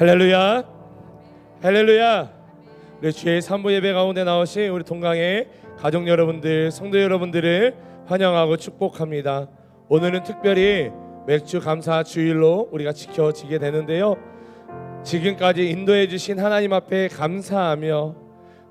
할렐루야, 할렐루야. 우리 주의 3부 예배 가운데 나오신 우리 동강의 가족 여러분들, 성도 여러분들을 환영하고 축복합니다. 오늘은 특별히 맥주 감사 주일로 우리가 지켜지게 되는데요, 지금까지 인도해 주신 하나님 앞에 감사하며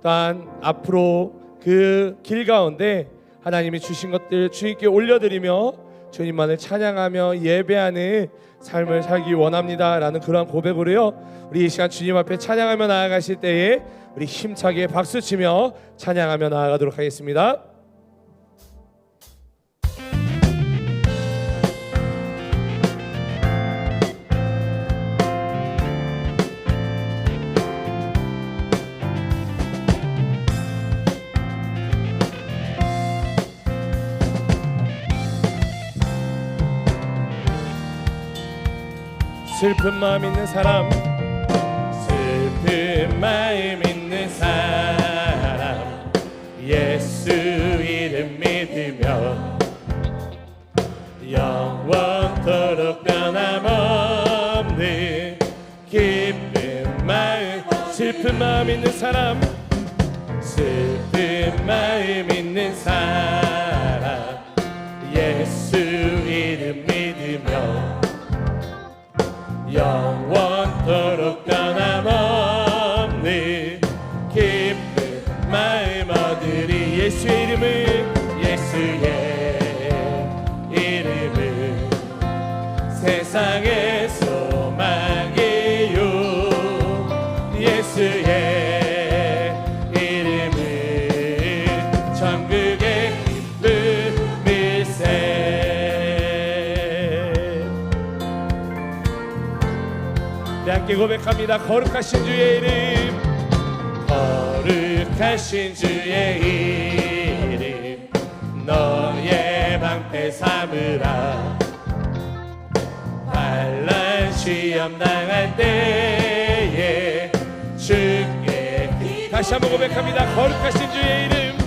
또한 앞으로 그 길 가운데 하나님이 주신 것들 주님께 올려드리며 주님만을 찬양하며 예배하는 삶을 살기 원합니다 라는 그러한 고백으로요, 우리 이 시간 주님 앞에 찬양하며 나아가실 때에 우리 힘차게 박수치며 찬양하며 나아가도록 하겠습니다. 슬픈 마음 있는 사람, 슬픈 마음 있는 사람, 예수 이름 믿으며 영원토록 변함없는 기쁜 마음. 슬픈 마음 있는 사람, 슬픈 마음 있는 사람, 예수 이름 믿으며 영원토록 변함없는 기쁜 마음 얻으리. 예수의 이름은, 예수의 이름은 세상의 소망이요, 예수의 이름은 천국의 기쁨일세. 함께 고백합니다. 거룩하신 주의 이름, 거룩하신 주의 이름, 너의 방패 삼으라. 환난 시험 당할 때에 주께. 다시 한번 고백합니다. 거룩하신 주의 이름,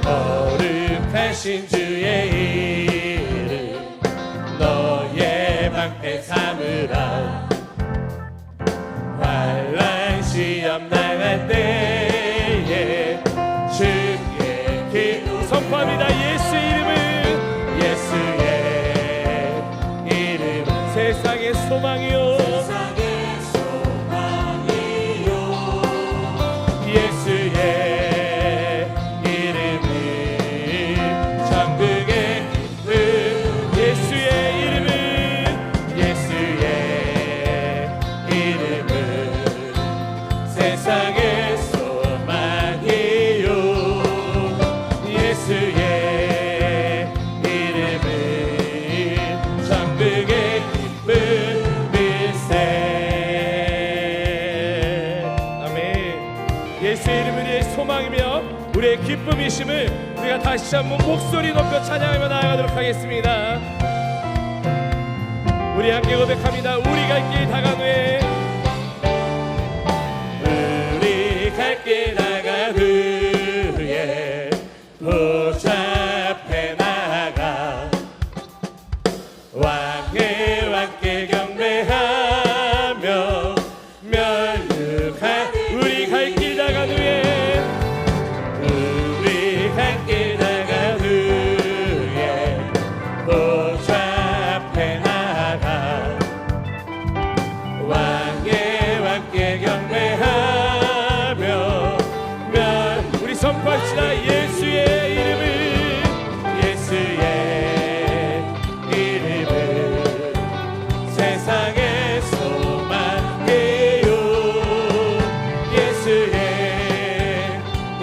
거룩하신 주의 이름, 너의 방패 삼으라. 환난 시험 당할 때에 주께 기도 선포합니다. 예수의 이름은, 예수의 이름은 세상의 소망이요, 세상의 소망이요, 예수의 이름은 천국의 기쁨. 예수의 이름은, 예수의 이름은 세상의 소망이요, 예수의 이름은 천국의 기쁨일세. 아멘. 예수의 이름은 우리의 소망이며 우리의 기쁨이심을 우리가 다시 한번 목소리 높여 찬양하며 나아가도록 하겠습니다. 우리 함께 고백합니다. 우리 갈 길 다간 후에, 갈 길 나간 후에 보좌 앞에 나가 왕께 경배하며 면류한. 우리 갈 길 나간 후에, 우리 갈 길 나간 후에 보좌 앞에 나가 왕께 경배하며. 우리 선포합시다. 예수의 이름은, 예수의 이름은 세상의 소망이요, 예수의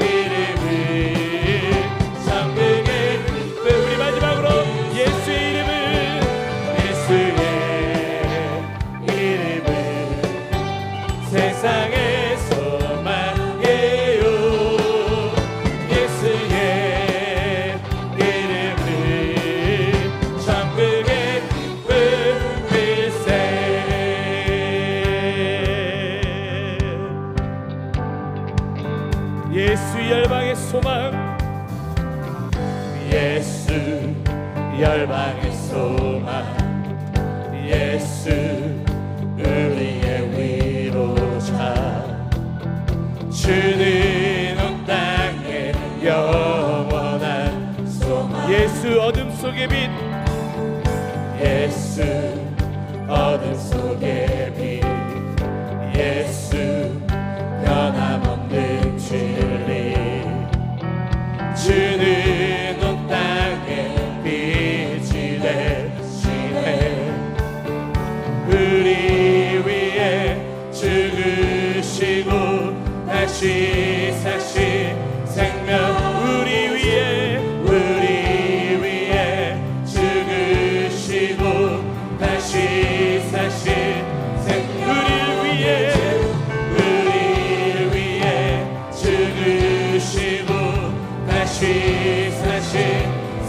이름은 천국의 기쁨. 우리 마지막으로 예수의 이름은, 예수의 이름은 세상의 소망이요, 예수의 이름은 천국의 기쁨일세. 예수 열방의 소망, 예수 열방의 소망, 예수 우리의 위 주는 온 땅에 영원한 소망. 예수 어둠 속의 빛, 예수 어둠 속의 빛, 예수 변함없는 진리. 주는 온 땅에 빛이 되시네. 우리 위에 죽으시고 다시 사신 생명. 우리 위에 죽으시고 다시 사신 생명. 우리 위에 죽으시고 다시 사신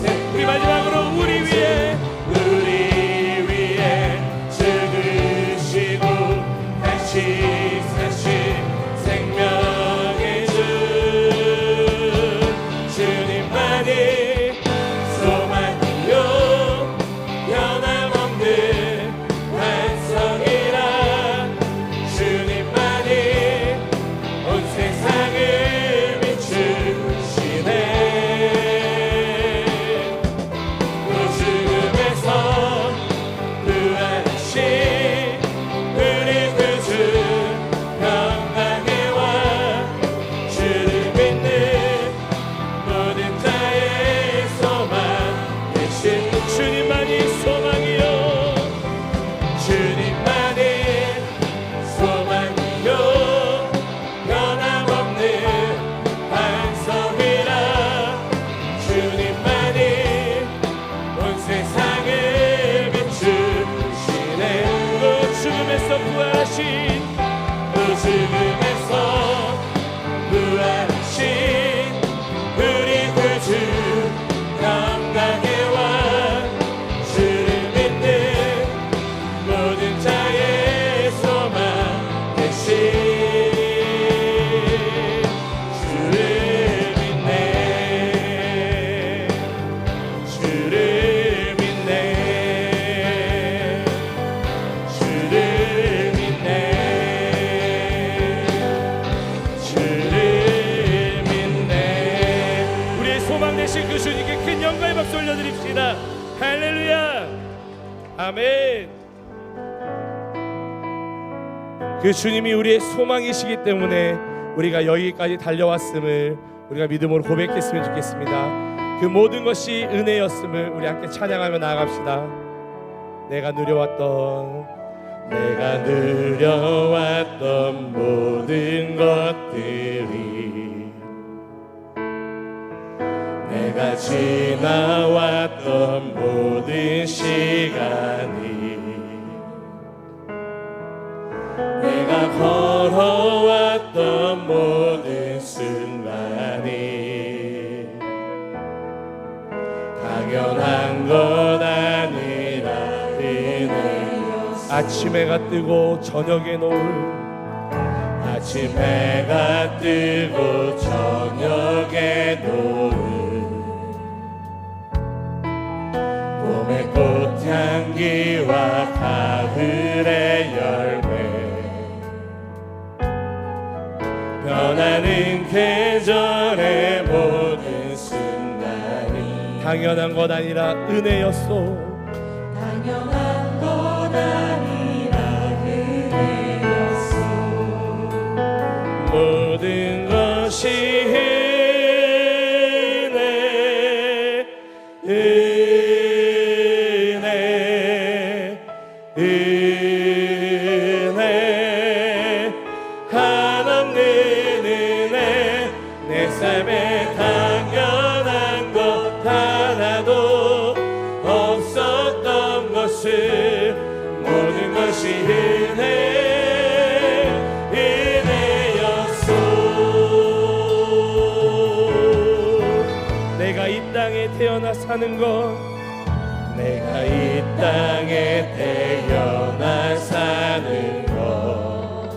생명. 우리 마지막으로 우리 위에 죽으시고 다시 사신 생명의 주. 주님만이 소망이요 변함없는 반석이라. 주님만이 온 세상을 비추시네. 또 죽음에서 부활하신 우리 구주 평강에 와. 주를 믿는 모든 자의 소망 되신 주님만이 소망이요. 주님만이 소망이요 변함없는 반석이라. 주님만이 온 세상을 비추시네. 또 죽음에서 부활하신, 또 죽음에서 부활하신 우리 구주 평강에 와. 주를 믿는 모든 자의 소망 되신 주를 믿네. 주를 믿네. 주를 믿네. 주를 믿네. 우리의 소망 되신 그 주님께 큰 영광의 박수 올려드립시다. 할렐루야. 아멘. 그 주님이 우리의 소망이시기 때문에 우리가 여기까지 달려왔음을 우리가 믿음으로 고백했으면 좋겠습니다. 그 모든 것이 은혜였음을 우리 함께 찬양하며 나아갑시다. 내가 누려왔던 모든 것들이, 내가 지나왔던 모든 시간이, 내가 걸어왔던 모든 순간이 당연한 것 아니라 은혜. 아침 해가 뜨고 저녁에 노을, 아침 해가 뜨고 저녁에 노을, 봄의 꽃향기와 가을의 열매, 변하는 계절의 모든 순간이 당연한 것 아니라 은혜였소. 당연한 것 아니라 은혜였소. 모든 것이 은혜, 한없는 은혜. 내 삶에 당연한 것 하나도 없었던 것을, 모든 것이 은혜였소. 내가 이 땅에 태어나 사는 것, 내가 이 땅에 태어나 사는 것,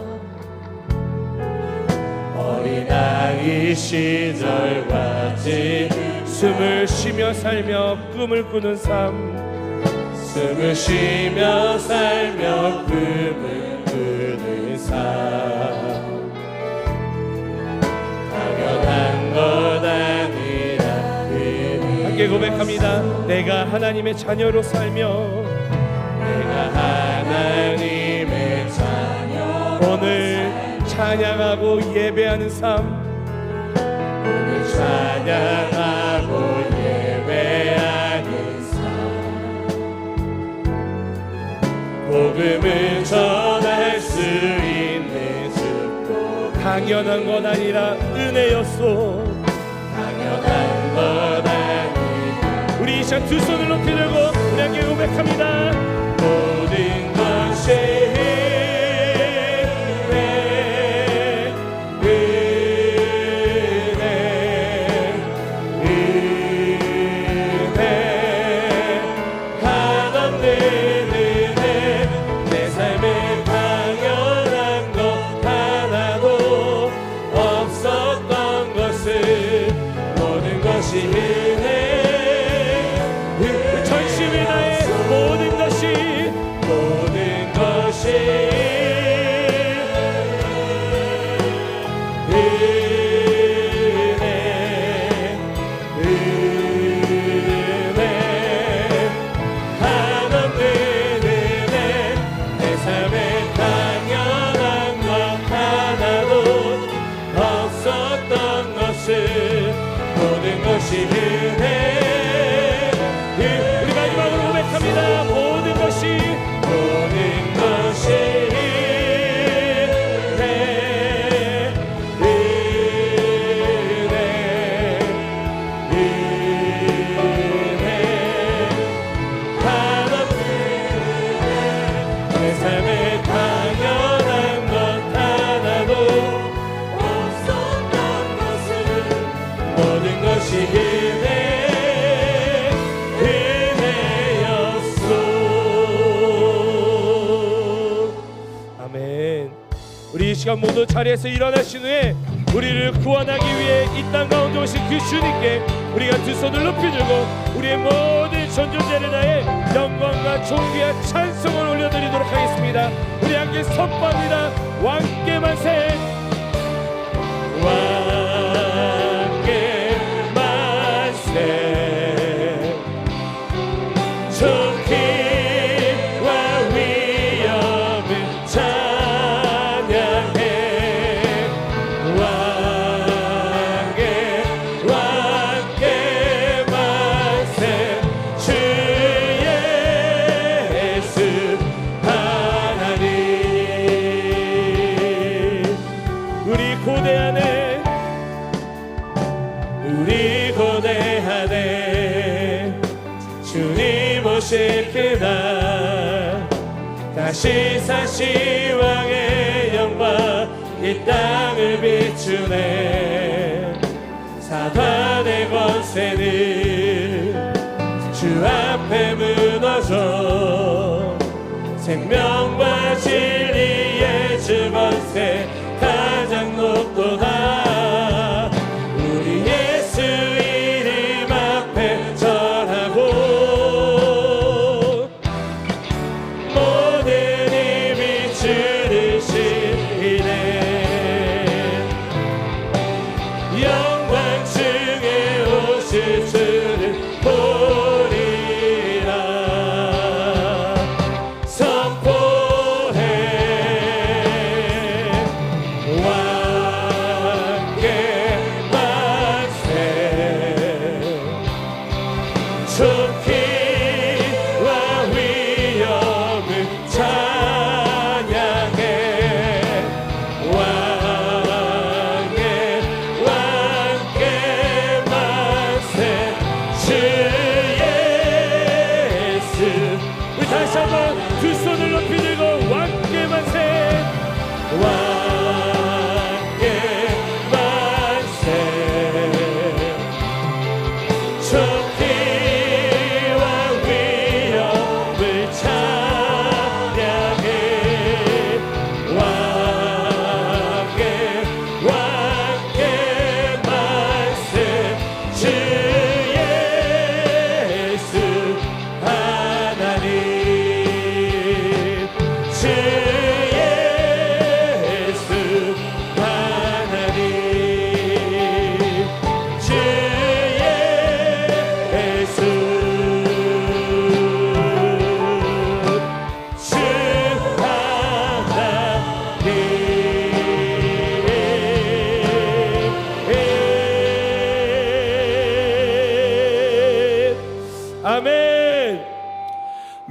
어린아이 시절까지 숨을 쉬며 살며 꿈을 꾸는 삶, 숨을 쉬며 살며 꿈을 꾸는 삶. 고백합니다. 내가 하나님의 자녀로 살며 내가 하나님의 자녀로 오늘 찬양하고 예배하는 삶 오늘 찬양하고 예배하는 삶 복음을 전할 수 있는 축복 당연한 것 아니라 은혜였소 당연한 것 아니라 우리 이 시간 두 손을 높이 들고 우리에게 고백합니다. 모든 것이 전심을 다해 모든 것이 우리 마지막으로 고백합니다. 모든 것이 내 삶에 당연한 것 하나도 없었던 것을 모든 것이 우리 이 시간 모두 자리에서 일어나신 후에 우리를 구원하기 위해 이 땅 가운데 오신 그 주님께 우리가 두 손을 높이 들고 우리의 모든 존재를 다해 영광과 존귀와 찬송을 올려드리도록 하겠습니다. 우리 함께 선포합니다. 왕께 만세 왕께 만세 우리 고대하네 주님 오실 그날 다시 사시 왕의 영광 이 땅을 비추네 사단의 권세는 주 앞에 무너져 생명과 진리의 주 권세 가장 높도다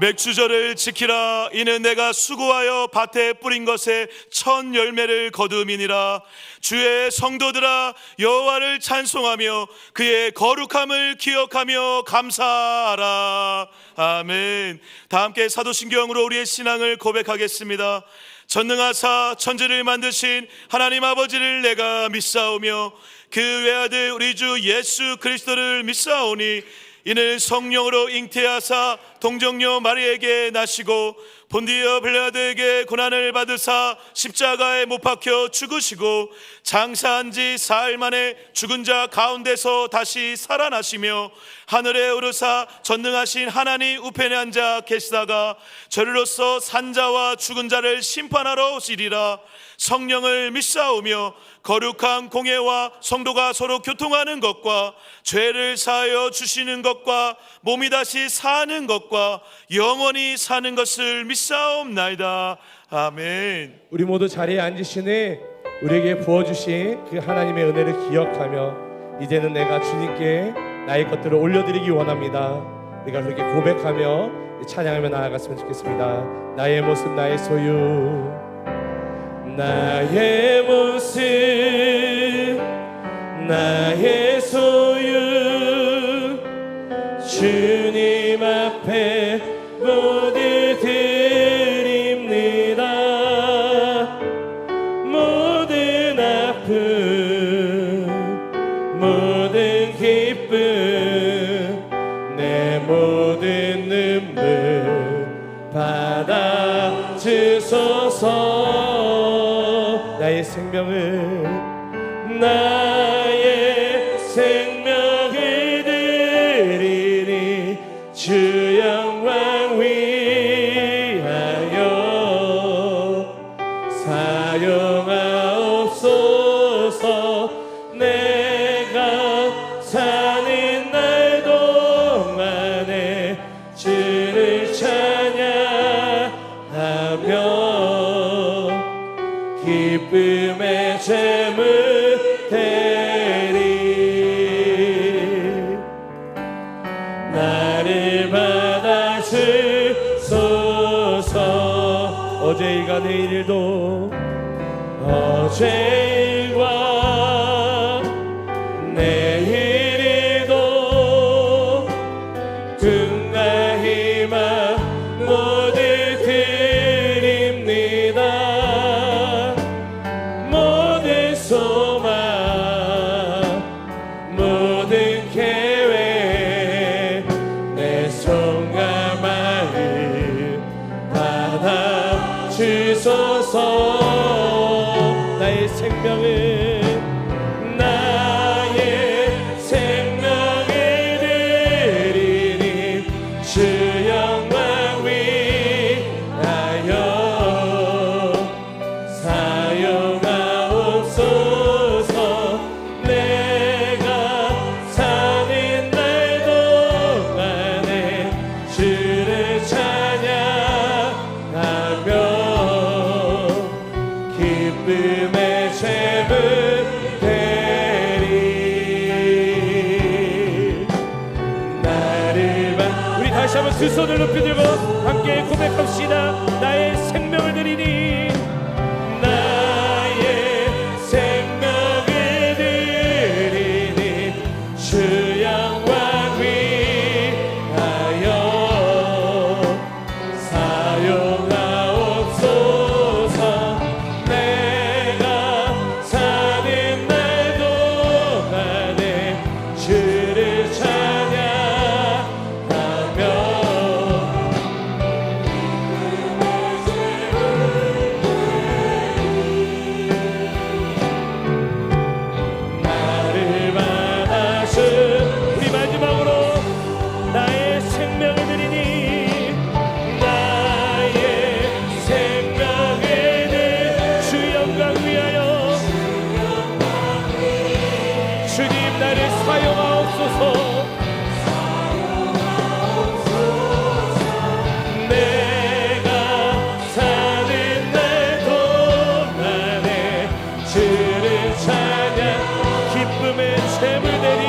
맥주절을 지키라. 이는 내가 수고하여 밭에 뿌린 것에 첫 열매를 거두음이니라. 주의 성도들아, 여호와를 찬송하며 그의 거룩함을 기억하며 감사하라. 아멘. 다 함께 사도신경으로 우리의 신앙을 고백하겠습니다. 전능하사 천지를 만드신 하나님 아버지를 내가 믿사오며 그 외아들 우리 주 예수 그리스도를 믿사오니 이는 성령으로 잉태하사 동정녀 마리에게 나시고 본디어 빌라드에게 고난을 받으사 십자가에 못 박혀 죽으시고 장사한 지 사흘 만에 죽은 자 가운데서 다시 살아나시며 하늘에 오르사 전능하신 하나님 우편에 앉아 계시다가 저리로서 산자와 죽은 자를 심판하러 오시리라. 성령을 믿사오며 거룩한 공예와 성도가 서로 교통하는 것과 죄를 사하여 주시는 것과 몸이 다시 사는 것과 영원히 사는 것을 믿사옵나이다. 아멘. 우리 모두 자리에 앉으시니 우리에게 부어주신 그 하나님의 은혜를 기억하며 이제는 내가 주님께 나의 것들을 올려드리기 원합니다. 우리가 그렇게 고백하며 찬양하며 나아갔으면 좋겠습니다. 나의 모습 나의 소유, 나의 모습 나의 소유, 주님 앞에 모두 드립니다. 모든 아픔 모든 기쁨 내 모든 눈물 받아 주소서. 나의 생명을 드리니 주 영광 위하여 사용하옵소서. 내가 사는 날 동안에 주를 찬양하며 기쁨의 제물 되리. 나를 받아 주소서. 어제 일과 내일도 어제 일과 내일도 꿈과 희망 모두 드립니다. 모든 소망 모든 계획 내 손과 마음 받아 주소서. 나의 생명을 드리니 주 영광 위하여 사용하옵소서. 내가 사는 날 동안에 주를 찬양하며 기쁨의 제물 되리. 나를 받. 우리 다시 한번 두 손을 높이 들고 함께 고백합시다. 나의 생명을 드리니 나의 생명을 드리니 주 영광 위하여 사용하옵소서. 내가 사는 날 동안에 주를 찬양하며 나를 받아 주. 우리 마지막으로 나의 생명을 드리니 나의 생명을 드리니 주 영광 위하여 주님 나를 사용하옵소서. 내가 사는 날 동안에 주를 찬양 기쁨의 제물 되리.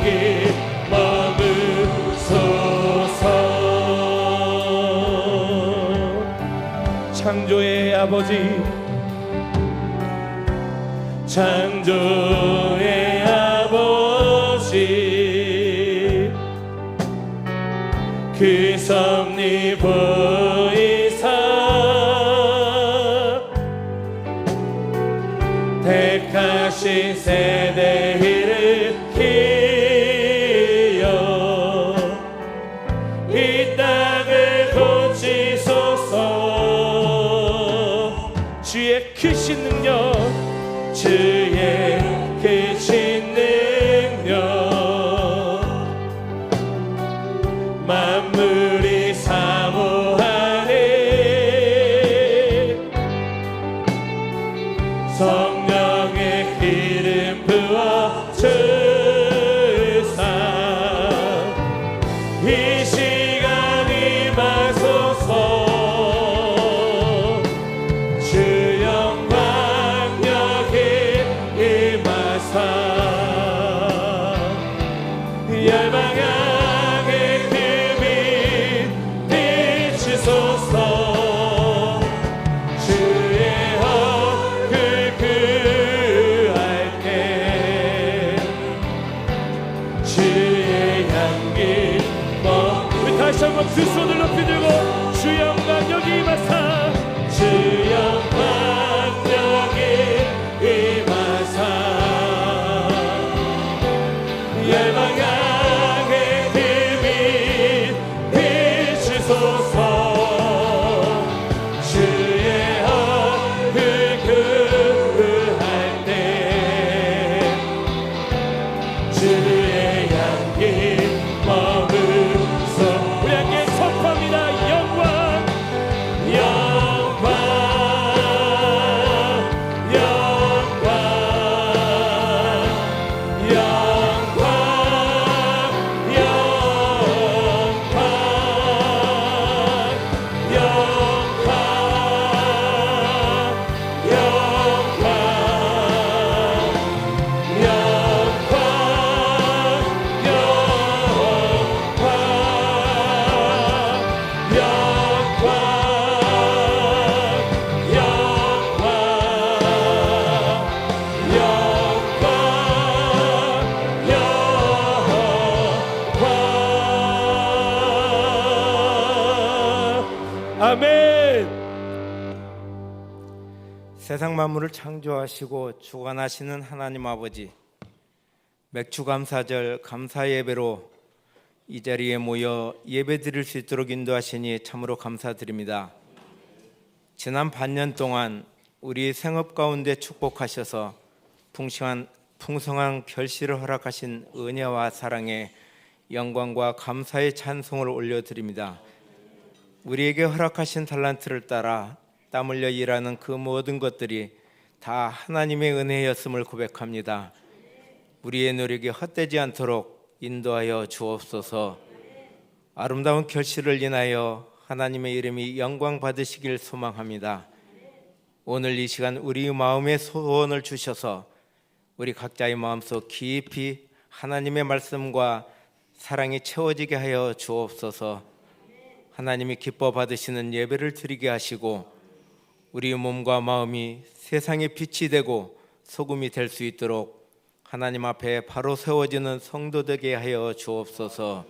여기 머무소서. 창조의 아버지, 창조의 아버지, 그 섭리 보이사 택하신 세대 일으키어 이 땅을 고치소서. 주의 크신 능력, 주의 크신 능력, 만물이 사모하네. 성령의 기름 부어 주사 이 시간 임하소서. 주 영광 여기 임하사 열방 향해 그 빛 비추소서. 주의 얼굴 구할 때 주의 향기 우리 다시 한번 두 손을 높이 들고 주 영광 여기 임하사 주 영광 여기 임하사 열방 향해 그 빛 비추소서. 주의 얼굴 구할 때 주의 향기 머무소. 우리 함께 선포합니다. 영광 영광 영광 영광 영광 아멘. 세상 만물을 창조하시고 주관하시는 하나님 아버지, 맥주감사절 감사 예배로 이 자리에 모여 예배 드릴 수 있도록 인도하시니 참으로 감사드립니다. 지난 반년 동안 우리 생업 가운데 축복하셔서 풍성한 결실을 허락하신 은혜와 사랑에 영광과 감사의 찬송을 올려드립니다. 우리에게 허락하신 달란트를 따라 땀 흘려 일하는 그 모든 것들이 다 하나님의 은혜였음을 고백합니다. 우리의 노력이 헛되지 않도록 인도하여 주옵소서. 아름다운 결실을 인하여 하나님의 이름이 영광 받으시길 소망합니다. 오늘 이 시간 우리 마음의 소원을 주셔서 우리 각자의 마음속 깊이 하나님의 말씀과 사랑이 채워지게 하여 주옵소서. 하나님이 기뻐 받으시는 예배를 드리게 하시고 우리 몸과 마음이 세상의 빛이 되고 소금이 될 수 있도록 하나님 앞에 바로 세워지는 성도 되게 하여 주옵소서.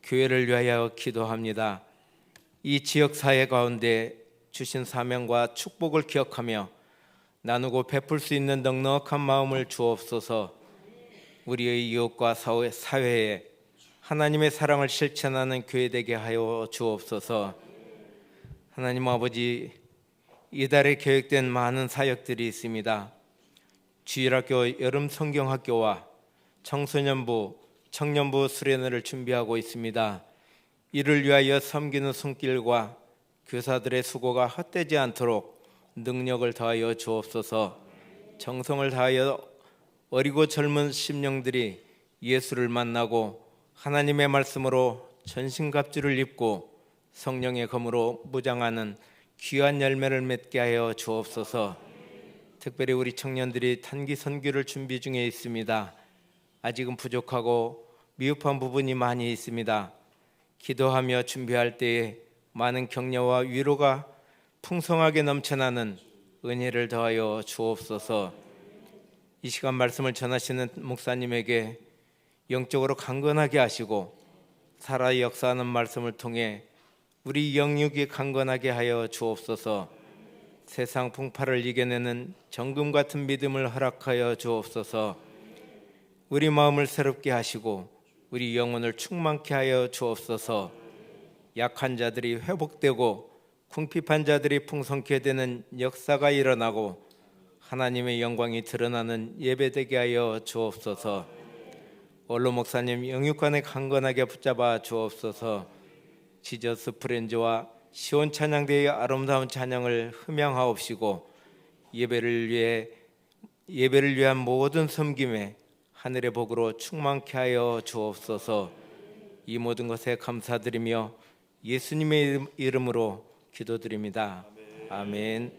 교회를 위하여 기도합니다. 이 지역사회 가운데 주신 사명과 축복을 기억하며 나누고 베풀 수 있는 넉넉한 마음을 주옵소서. 우리의 이웃과 사회에 하나님의 사랑을 실천하는 교회 되게 하여 주옵소서. 하나님 아버지, 이달에 계획된 많은 사역들이 있습니다. 주일학교 여름 성경학교와 청소년부, 청년부 수련회를 준비하고 있습니다. 이를 위하여 섬기는 손길과 교사들의 수고가 헛되지 않도록 능력을 더하여 주옵소서. 정성을 다하여 어리고 젊은 심령들이 예수를 만나고 하나님의 말씀으로 전신갑주를 입고 성령의 검으로 무장하는 귀한 열매를 맺게 하여 주옵소서. 특별히 우리 청년들이 단기 선교를 준비 중에 있습니다. 아직은 부족하고 미흡한 부분이 많이 있습니다. 기도하며 준비할 때에 많은 격려와 위로가 풍성하게 넘쳐나는 은혜를 더하여 주옵소서. 이 시간 말씀을 전하시는 목사님에게 영적으로 강건하게 하시고 살아 역사하는 말씀을 통해 우리 영육이 강건하게 하여 주옵소서. 세상 풍파를 이겨내는 정금 같은 믿음을 허락하여 주옵소서. 우리 마음을 새롭게 하시고 우리 영혼을 충만케 하여 주옵소서. 약한 자들이 회복되고 궁핍한 자들이 풍성케 되는 역사가 일어나고 하나님의 영광이 드러나는 예배되게 하여 주옵소서. 원로 목사님 영육간에 강건하게 붙잡아 주옵소서. 지저스 프렌즈와 시온 찬양대의 아름다운 찬양을 흠양하옵시고 예배를 위한 모든 섬김에 하늘의 복으로 충만케 하여 주옵소서. 이 모든 것에 감사드리며 예수님의 이름으로 기도드립니다. 아멘.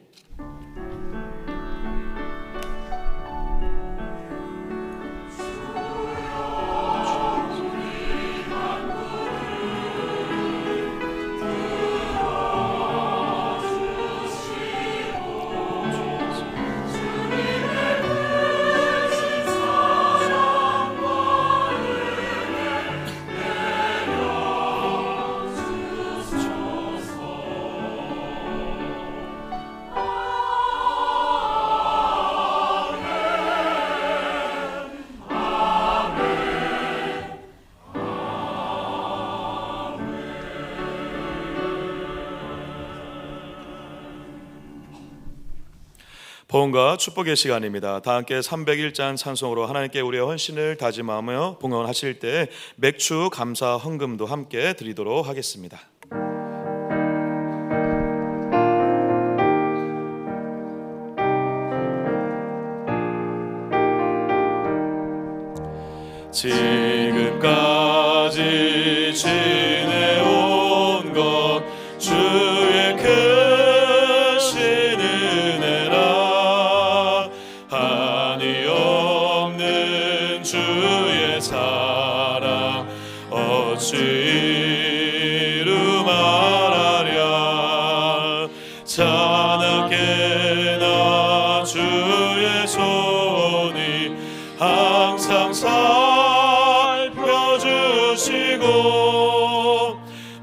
봉헌과 축복의 시간입니다. 다 함께 301잔 찬송으로 하나님께 우리의 헌신을 다짐하며 봉헌하실 때 맥주 감사 헌금도 함께 드리도록 하겠습니다. 지금까지 지내온 것 주의 크신 은혜라. 한이 없는 주의 사랑 어찌 이루 말하랴. 자나깨나 주의 손이 항상 살펴주시고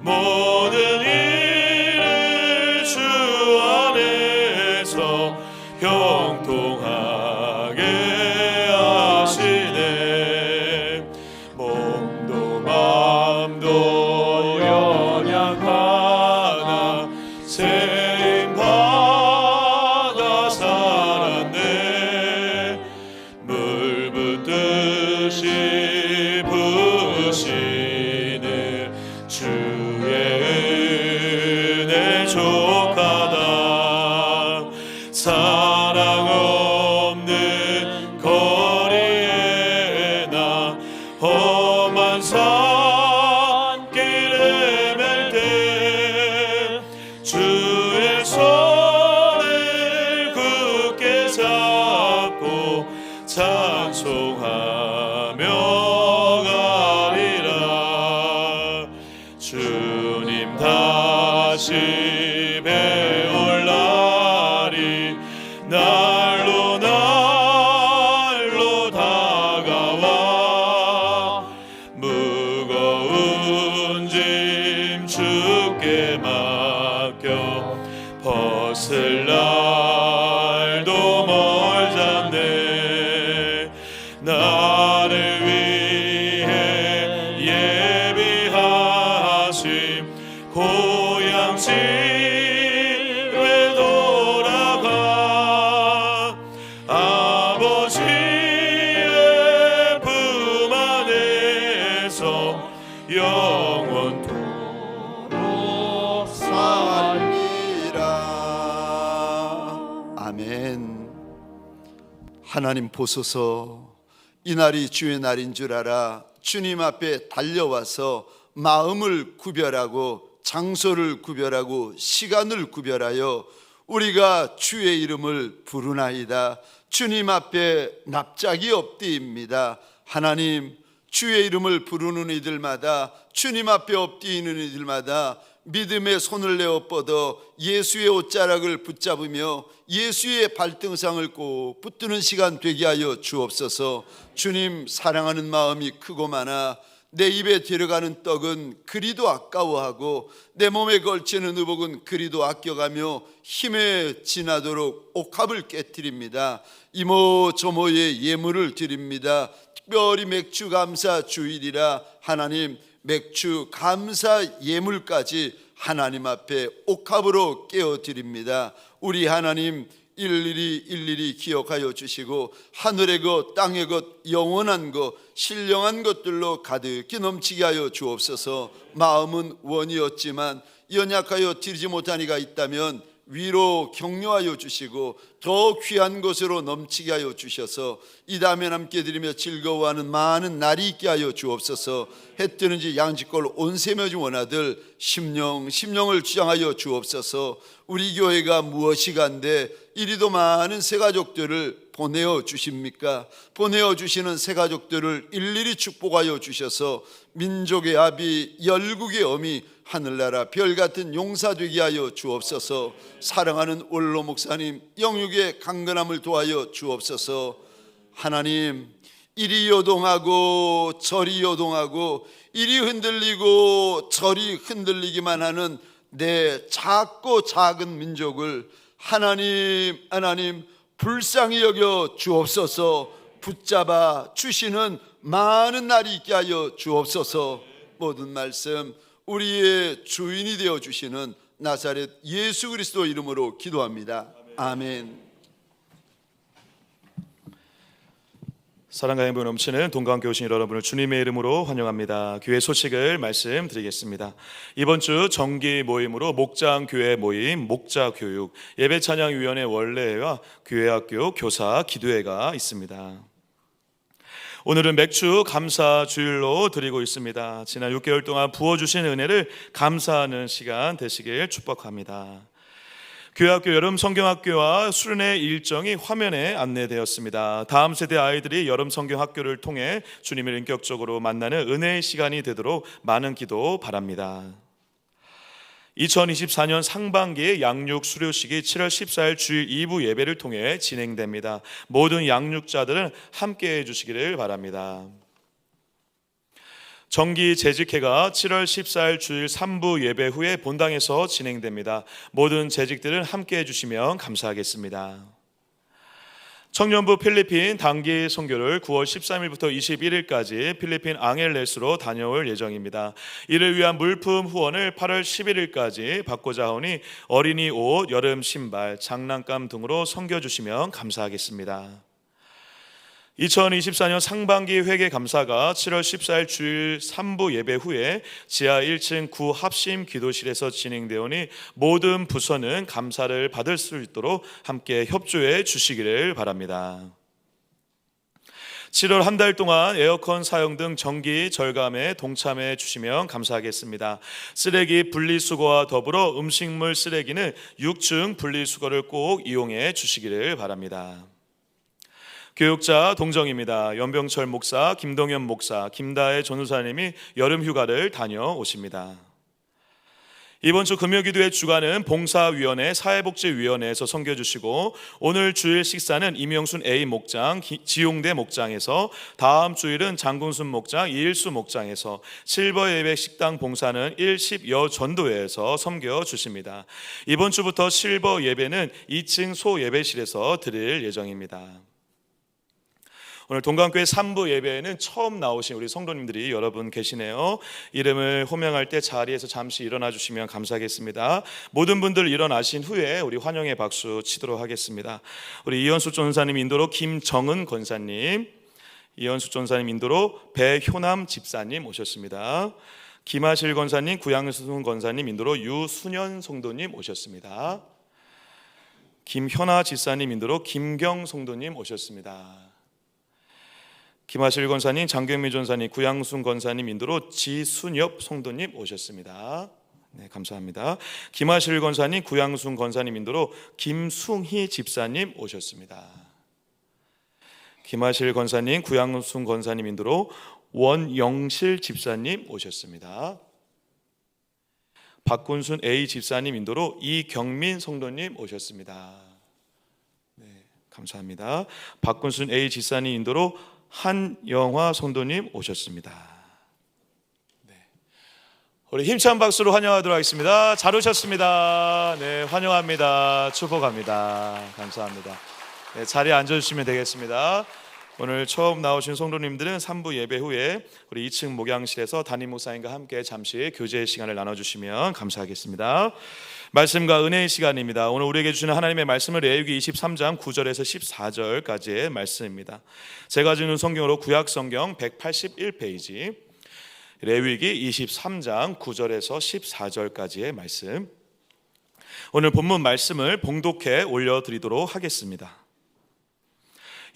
모든 일을 주 안에서 형통하게 하시네. 몸도 맘도 연약하나 세임받아 살았네. 물 붓듯이 부으시는 주의 은혜 족하다. 사랑 없는 거리에 나 험한 산길에 맬 때 주의 손을 굳게 잡고 찬송하며 가리라. 주님 다시 배올 날이 날로 날로 다가와. 무거운 짐 주께 맡겨 벗을 날도 멀잖네. 나를 위해 예비하신 고향 집에 돌아가 아버지의 품 안에서 영원토록 살리라. 아멘. 하나님 보소서, 이날이 주의 날인 줄 알아 주님 앞에 달려와서 마음을 구별하고 장소를 구별하고 시간을 구별하여 우리가 주의 이름을 부르나이다. 주님 앞에 납작이 없디입니다. 하나님, 주의 이름을 부르는 이들마다, 주님 앞에 엎드리는 이들마다 믿음의 손을 내어 뻗어 예수의 옷자락을 붙잡으며 예수의 발등상을 꼭 붙드는 시간 되게 하여 주옵소서. 주님, 사랑하는 마음이 크고 많아 내 입에 들어가는 떡은 그리도 아까워하고 내 몸에 걸치는 의복은 그리도 아껴가며 힘에 지나도록 옥합을 깨뜨립니다. 이모저모의 예물을 드립니다. 특별히 맥주 감사 주일이라 하나님, 맥주 감사 예물까지 하나님 앞에 옥합으로 깨어드립니다. 우리 하나님, 일일이 기억하여 주시고 하늘의 것, 땅의 것, 영원한 것, 신령한 것들로 가득히 넘치게 하여 주옵소서. 마음은 원이었지만 연약하여 드리지 못한 이가 있다면 위로 격려하여 주시고 더 귀한 것으로 넘치게 하여 주셔서 이 다음에 함께 드리며 즐거워하는 많은 날이 있게 하여 주옵소서. 해 뜨는지 양지골 온세며 중 원하들 심령을 주장하여 주옵소서. 우리 교회가 무엇이간데 이리도 많은 새가족들을 보내어 주십니까? 보내어 주시는 새가족들을 일일이 축복하여 주셔서 민족의 아비, 열국의 어미, 하늘나라 별같은 용사 되게 하여 주옵소서. 사랑하는 원로 목사님 영육의 강건함을 도하여 주옵소서. 하나님, 이리 요동하고 저리 요동하고 이리 흔들리고 저리 흔들리기만 하는 내 작고 작은 민족을 하나님 불쌍히 여겨 주옵소서. 붙잡아 주시는 많은 날이 있게 하여 주옵소서. 모든 말씀 우리의 주인이 되어 주시는 나사렛 예수 그리스도 이름으로 기도합니다. 아멘. 사랑과 행복 넘치는 동강교회 오신 여러분을 주님의 이름으로 환영합니다. 교회 소식을 말씀드리겠습니다. 이번 주 정기 모임으로 목장교회 모임, 목자교육, 예배찬양위원회 원래회와 교회학교 교사 기도회가 있습니다. 오늘은 맥주 감사 주일로 드리고 있습니다. 지난 6개월 동안 부어주신 은혜를 감사하는 시간 되시길 축복합니다. 교회학교 여름 성경학교와 수련회 일정이 화면에 안내되었습니다. 다음 세대 아이들이 여름 성경학교를 통해 주님을 인격적으로 만나는 은혜의 시간이 되도록 많은 기도 바랍니다. 2024년 상반기의 양육 수료식이 7월 14일 주일 2부 예배를 통해 진행됩니다. 모든 양육자들은 함께해 주시기를 바랍니다. 정기 재직회가 7월 14일 주일 3부 예배 후에 본당에서 진행됩니다. 모든 재직들은 함께해 주시면 감사하겠습니다. 청년부 필리핀 단기 선교를 9월 13일부터 21일까지 필리핀 앙헬레스로 다녀올 예정입니다. 이를 위한 물품 후원을 8월 11일까지 받고자 하오니 어린이 옷, 여름 신발, 장난감 등으로 섬겨주시면 감사하겠습니다. 2024년 상반기 회계 감사가 7월 14일 주일 3부 예배 후에 지하 1층 구합심 기도실에서 진행되오니 모든 부서는 감사를 받을 수 있도록 함께 협조해 주시기를 바랍니다. 7월 한 달 동안 에어컨 사용 등 전기 절감에 동참해 주시면 감사하겠습니다. 쓰레기 분리수거와 더불어 음식물 쓰레기는 6층 분리수거를 꼭 이용해 주시기를 바랍니다. 교육자 동정입니다. 연병철 목사, 김동현 목사, 김다혜 전우사님이 여름 휴가를 다녀오십니다. 이번 주 금요기도의 주간은 봉사위원회, 사회복지위원회에서 섬겨주시고 오늘 주일 식사는 임영순 A 목장, 지용대 목장에서, 다음 주일은 장군순 목장, 이일수 목장에서, 실버 예배 식당 봉사는 110여 전도회에서 섬겨주십니다. 이번 주부터 실버 예배는 2층 소 예배실에서 드릴 예정입니다. 오늘 동강교회 3부 예배에는 처음 나오신 우리 성도님들이 여러분 계시네요. 이름을 호명할 때 자리에서 잠시 일어나 주시면 감사하겠습니다. 모든 분들 일어나신 후에 우리 환영의 박수 치도록 하겠습니다. 우리 이현수 전사님 인도로 김정은 권사님, 이현수 전사님 인도로 배효남 집사님 오셨습니다. 김하실 권사님, 구양순 권사님 인도로 유순현 성도님 오셨습니다. 김현아 집사님 인도로 김경 성도님 오셨습니다. 김하실 권사님, 장경미 전사님, 구양순 권사님 인도로 지순엽 성도님 오셨습니다. 네, 감사합니다. 김하실 권사님, 구양순 권사님 인도로 김숭희 집사님 오셨습니다. 김하실 권사님, 구양순 권사님 인도로 원영실 집사님 오셨습니다. 박군순 A 집사님 인도로 이경민 성도님 오셨습니다. 네, 감사합니다. 박군순 A 집사님 인도로 한영화 성도님 오셨습니다. 네, 우리 힘찬 박수로 환영하도록 하겠습니다. 잘 오셨습니다. 네, 환영합니다. 축복합니다. 감사합니다. 네, 자리에 앉아주시면 되겠습니다. 오늘 처음 나오신 성도님들은 3부 예배 후에 우리 2층 목양실에서 담임 목사님과 함께 잠시 교제 시간을 나눠주시면 감사하겠습니다. 말씀과 은혜의 시간입니다. 오늘 우리에게 주시는 하나님의 말씀은 레위기 23장 9절에서 14절까지의 말씀입니다. 제가 주는 성경으로 구약성경 181페이지 레위기 23장 9절에서 14절까지의 말씀, 오늘 본문 말씀을 봉독해 올려드리도록 하겠습니다.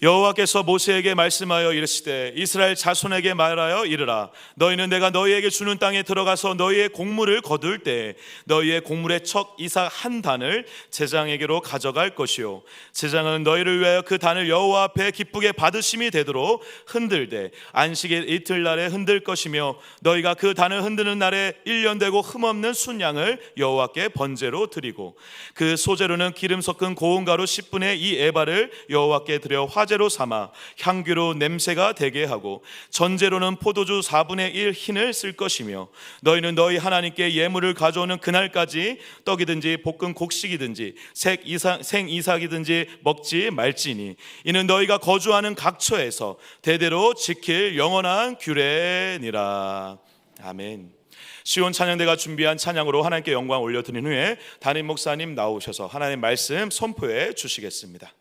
여호와께서 모세에게 말씀하여 이르시되 이스라엘 자손에게 말하여 이르라. 너희는 내가 너희에게 주는 땅에 들어가서 너희의 곡물을 거둘 때 너희의 곡물의 척 이삭 한 단을 제장에게로 가져갈 것이요 제장은 너희를 위하여 그 단을 여호와 앞에 기쁘게 받으심이 되도록 흔들되 안식일 이틀날에 흔들 것이며 너희가 그 단을 흔드는 날에 1년 되고 흠없는 순양을 여호와께 번제로 드리고 그 소제로는 기름 섞은 고운 가루 10분의 2 에바를 여호와께 드려 화제로 삼아 향기로 냄새가 되게 하고 전제로는 포도주 4분의 1 흰을 쓸 것이며 너희는 너희 하나님께 예물을 가져오는 그날까지 떡이든지 볶은 곡식이든지 생이삭이든지 먹지 말지니 이는 너희가 거주하는 각처에서 대대로 지킬 영원한 규례니라. 아멘. 시온 찬양대가 준비한 찬양으로 하나님께 영광 올려드린 후에 담임 목사님 나오셔서 하나님의 말씀 선포해 주시겠습니다.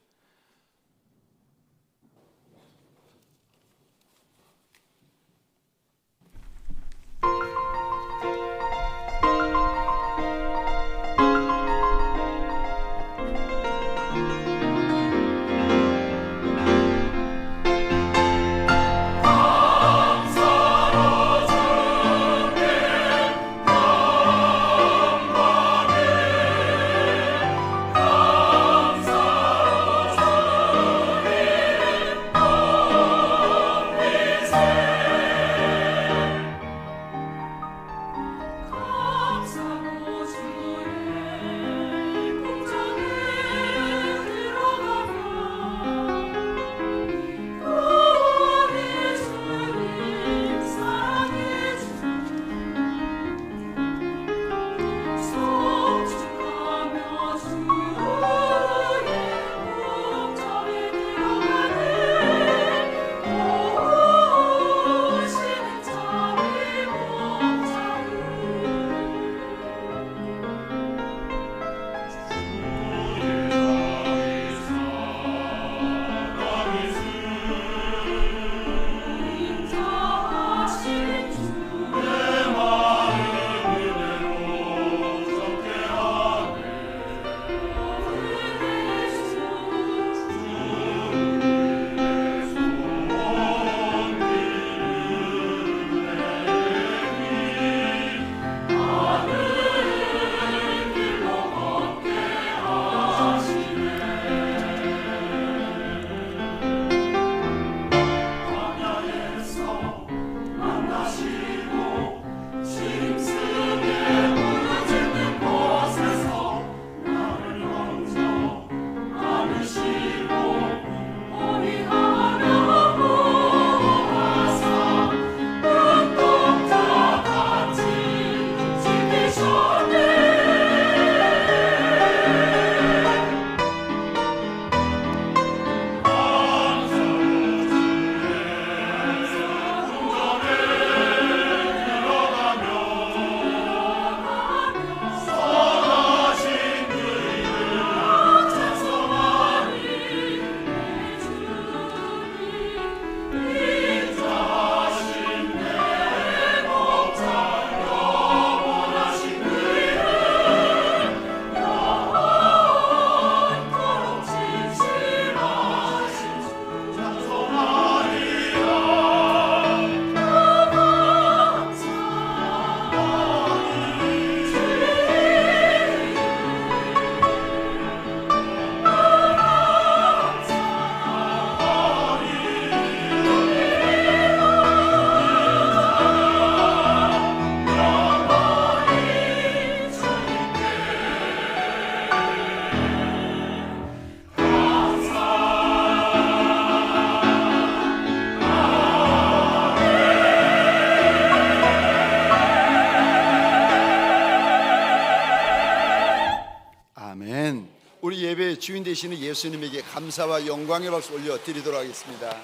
주인 되시는 예수님에게 감사와 영광의 박수 올려드리도록 하겠습니다.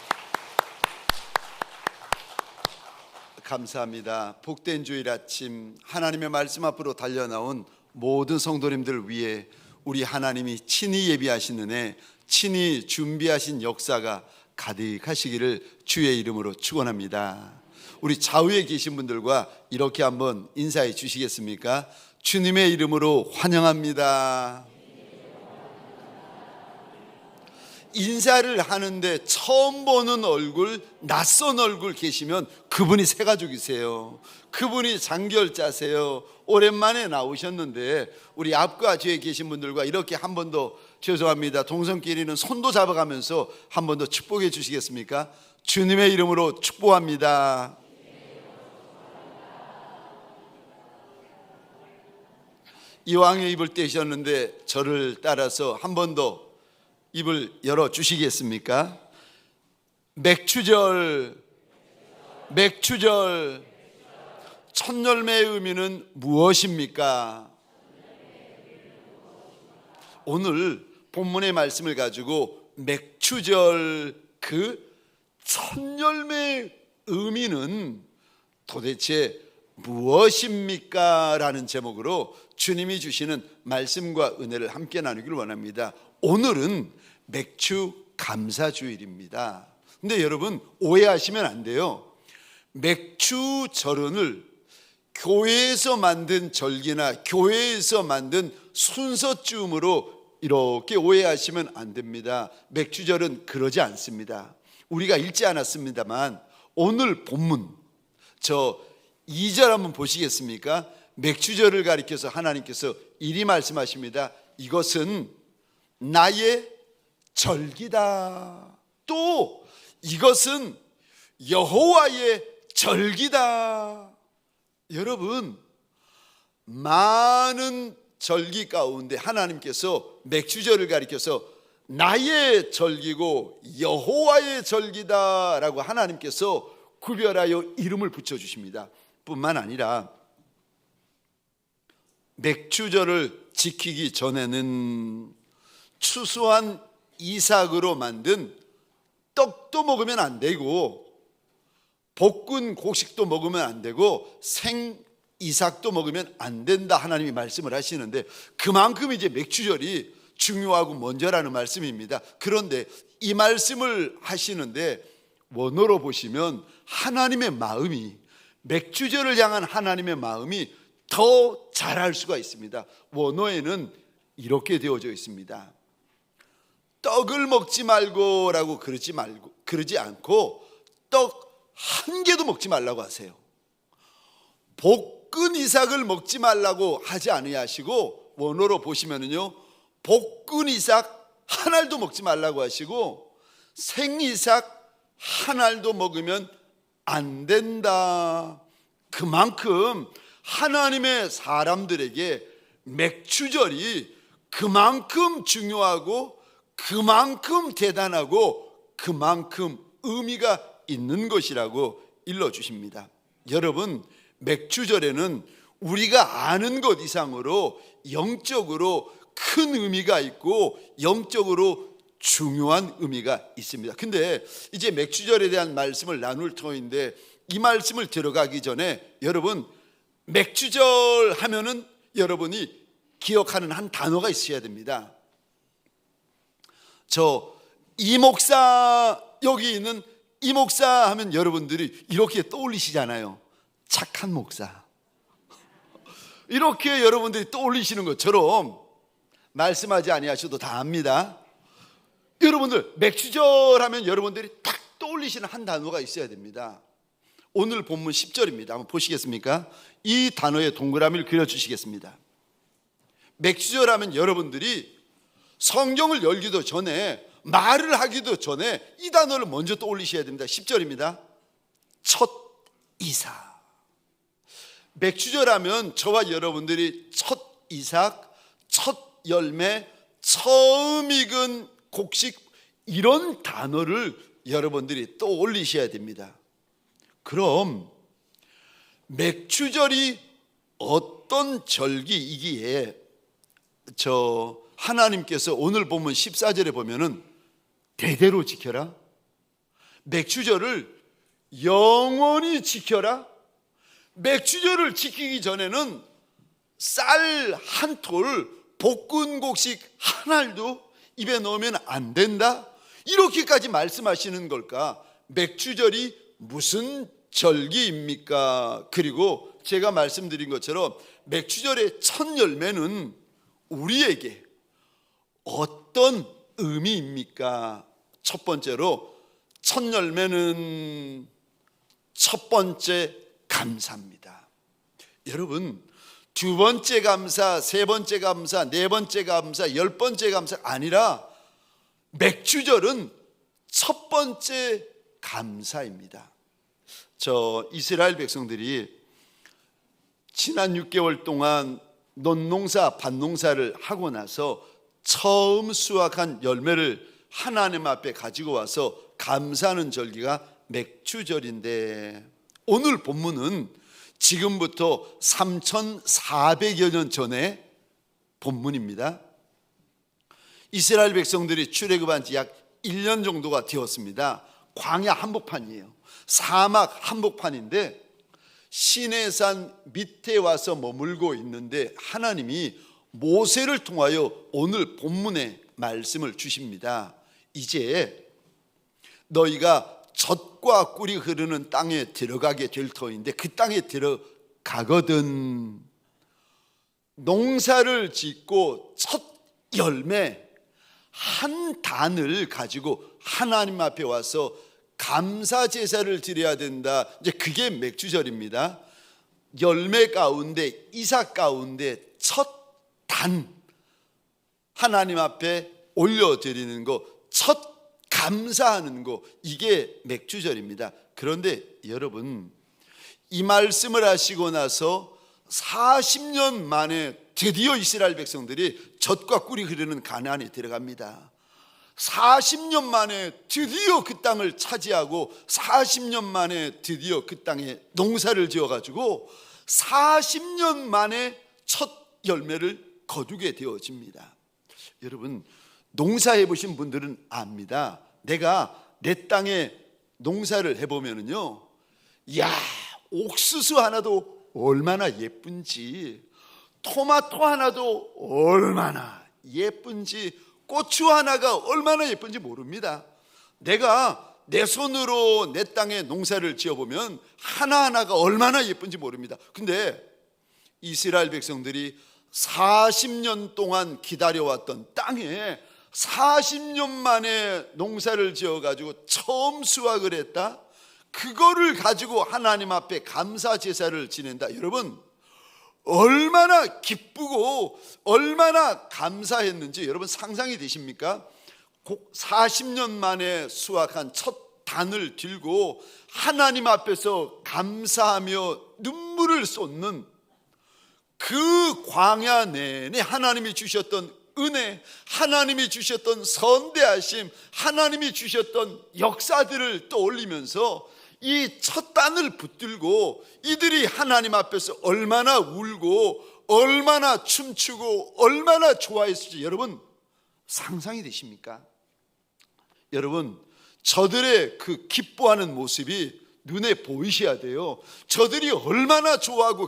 감사합니다. 복된 주일 아침 하나님의 말씀 앞으로 달려나온 모든 성도님들을 위해 우리 하나님이 친히 예비하신 은혜, 친히 준비하신 역사가 가득하시기를 주의 이름으로 축원합니다. 우리 좌우에 계신 분들과 이렇게 한번 인사해 주시겠습니까? 주님의 이름으로 환영합니다. 인사를 하는데 처음 보는 얼굴, 낯선 얼굴 계시면 그분이 새 가족이세요. 그분이 장결자세요. 오랜만에 나오셨는데 우리 앞과 뒤에 계신 분들과 이렇게 한 번 더, 죄송합니다, 동성끼리는 손도 잡아가면서 한 번 더 축복해 주시겠습니까? 주님의 이름으로 축복합니다. 이왕에 입을 떼셨는데 저를 따라서 한 번 더 입을 열어 주시겠습니까? 맥추절, 맥추절. 첫 열매의 의미는 무엇입니까? 오늘 본문의 말씀을 가지고 맥추절, 그 첫 열매의 의미는 도대체 무엇입니까? 라는 제목으로 주님이 주시는 말씀과 은혜를 함께 나누기를 원합니다. 오늘은 맥주 감사주일입니다. 근데 여러분 오해하시면 안 돼요. 맥주 절은을 교회에서 만든 절기나 교회에서 만든 순서쯤으로 이렇게 오해하시면 안 됩니다. 맥주절은 그러지 않습니다. 우리가 읽지 않았습니다만 오늘 본문 저 2절 한번 보시겠습니까? 맥주절을 가리켜서 하나님께서 이리 말씀하십니다. 이것은 나의 절기다. 또 이것은 여호와의 절기다. 여러분, 많은 절기 가운데 하나님께서 맥주절을 가리켜서 나의 절기고 여호와의 절기다라고 하나님께서 구별하여 이름을 붙여주십니다. 뿐만 아니라 맥주절을 지키기 전에는 추수한 이삭으로 만든 떡도 먹으면 안 되고 볶은 곡식도 먹으면 안 되고 생 이삭도 먹으면 안 된다 하나님이 말씀을 하시는데 그만큼 이제 맥주절이 중요하고 먼저라는 말씀입니다. 그런데 이 말씀을 하시는데 원어로 보시면 하나님의 마음이, 맥주절을 향한 하나님의 마음이 더 잘할 수가 있습니다. 원어에는 이렇게 되어져 있습니다. 떡을 먹지 말고라고 그러지 않고 떡 한 개도 먹지 말라고 하세요. 볶은 이삭을 먹지 말라고 하지 아니하시고 원어로 보시면은요, 볶은 이삭 한 알도 먹지 말라고 하시고 생 이삭 한 알도 먹으면 안 된다. 그만큼 하나님의 사람들에게 맥주절이 그만큼 중요하고 그만큼 대단하고 그만큼 의미가 있는 것이라고 일러주십니다. 여러분, 맥주절에는 우리가 아는 것 이상으로 영적으로 큰 의미가 있고 영적으로 중요한 의미가 있습니다. 근데 이제 맥주절에 대한 말씀을 나눌 터인데 이 말씀을 들어가기 전에 여러분, 맥주절 하면은 여러분이 기억하는 한 단어가 있어야 됩니다. 저 이목사, 여기 있는 이목사 하면 여러분들이 이렇게 떠올리시잖아요. 착한 목사. 이렇게 여러분들이 떠올리시는 것처럼 말씀하지 아니하셔도 다 압니다. 여러분들 맥주절 하면 여러분들이 딱 떠올리시는 한 단어가 있어야 됩니다. 오늘 본문 10절입니다. 한번 보시겠습니까? 이 단어의 동그라미를 그려주시겠습니다. 맥주절 하면 여러분들이 성경을 열기도 전에, 말을 하기도 전에 이 단어를 먼저 떠올리셔야 됩니다. 10절입니다. 첫 이삭. 맥주절 하면 저와 여러분들이 첫 이삭, 첫 열매, 처음 익은 곡식, 이런 단어를 여러분들이 떠올리셔야 됩니다. 그럼 맥주절이 어떤 절기이기에 하나님께서 오늘 본문 14절에 보면은 대대로 지켜라, 맥추절을 영원히 지켜라. 맥추절을 지키기 전에는 쌀 한 톨, 볶은 곡식 한 알도 입에 넣으면 안 된다, 이렇게까지 말씀하시는 걸까? 맥추절이 무슨 절기입니까? 그리고 제가 말씀드린 것처럼 맥추절의 첫 열매는 우리에게 어떤 의미입니까? 첫 번째로 첫 열매는 첫 번째 감사입니다. 여러분, 두 번째 감사, 세 번째 감사, 네 번째 감사, 열 번째 감사가 아니라 맥추절은 첫 번째 감사입니다. 저 이스라엘 백성들이 지난 6개월 동안 논농사, 밭농사를 하고 나서 처음 수확한 열매를 하나님 앞에 가지고 와서 감사하는 절기가 맥추절인데, 오늘 본문은 지금부터 3,400여 년 전의 본문입니다. 이스라엘 백성들이 출애굽한 지 약 1년 정도가 되었습니다. 광야 한복판이에요. 사막 한복판인데 시내산 밑에 와서 머물고 있는데 하나님이 모세를 통하여 오늘 본문의 말씀을 주십니다. 이제 너희가 젖과 꿀이 흐르는 땅에 들어가게 될 터인데 그 땅에 들어가거든 농사를 짓고 첫 열매 한 단을 가지고 하나님 앞에 와서 감사 제사를 드려야 된다. 이제 그게 맥추절입니다. 열매 가운데, 이삭 가운데 첫 단 하나님 앞에 올려드리는 거, 첫 감사하는 거, 이게 맥추절입니다. 그런데 여러분, 이 말씀을 하시고 나서 40년 만에 드디어 이스라엘 백성들이 젖과 꿀이 흐르는 가나안에 들어갑니다. 40년 만에 드디어 그 땅을 차지하고 40년 만에 드디어 그 땅에 농사를 지어가지고 40년 만에 첫 열매를 거두게 되어집니다. 여러분, 농사해 보신 분들은 압니다. 내가 내 땅에 농사를 해보면요, 야, 옥수수 하나도 얼마나 예쁜지, 토마토 하나도 얼마나 예쁜지, 고추 하나가 얼마나 예쁜지 모릅니다. 내가 내 손으로 내 땅에 농사를 지어보면 하나하나가 얼마나 예쁜지 모릅니다. 근데 이스라엘 백성들이 40년 동안 기다려왔던 땅에 40년 만에 농사를 지어가지고 처음 수확을 했다, 그거를 가지고 하나님 앞에 감사 제사를 지낸다. 여러분, 얼마나 기쁘고 얼마나 감사했는지 여러분 상상이 되십니까? 40년 만에 수확한 첫 단을 들고 하나님 앞에서 감사하며 눈물을 쏟는 그 광야 내내 하나님이 주셨던 은혜, 하나님이 주셨던 선대하심, 하나님이 주셨던 역사들을 떠올리면서 이 첫 단을 붙들고 이들이 하나님 앞에서 얼마나 울고 얼마나 춤추고 얼마나 좋아했을지 여러분 상상이 되십니까? 여러분, 저들의 그 기뻐하는 모습이 눈에 보이셔야 돼요. 저들이 얼마나 좋아하고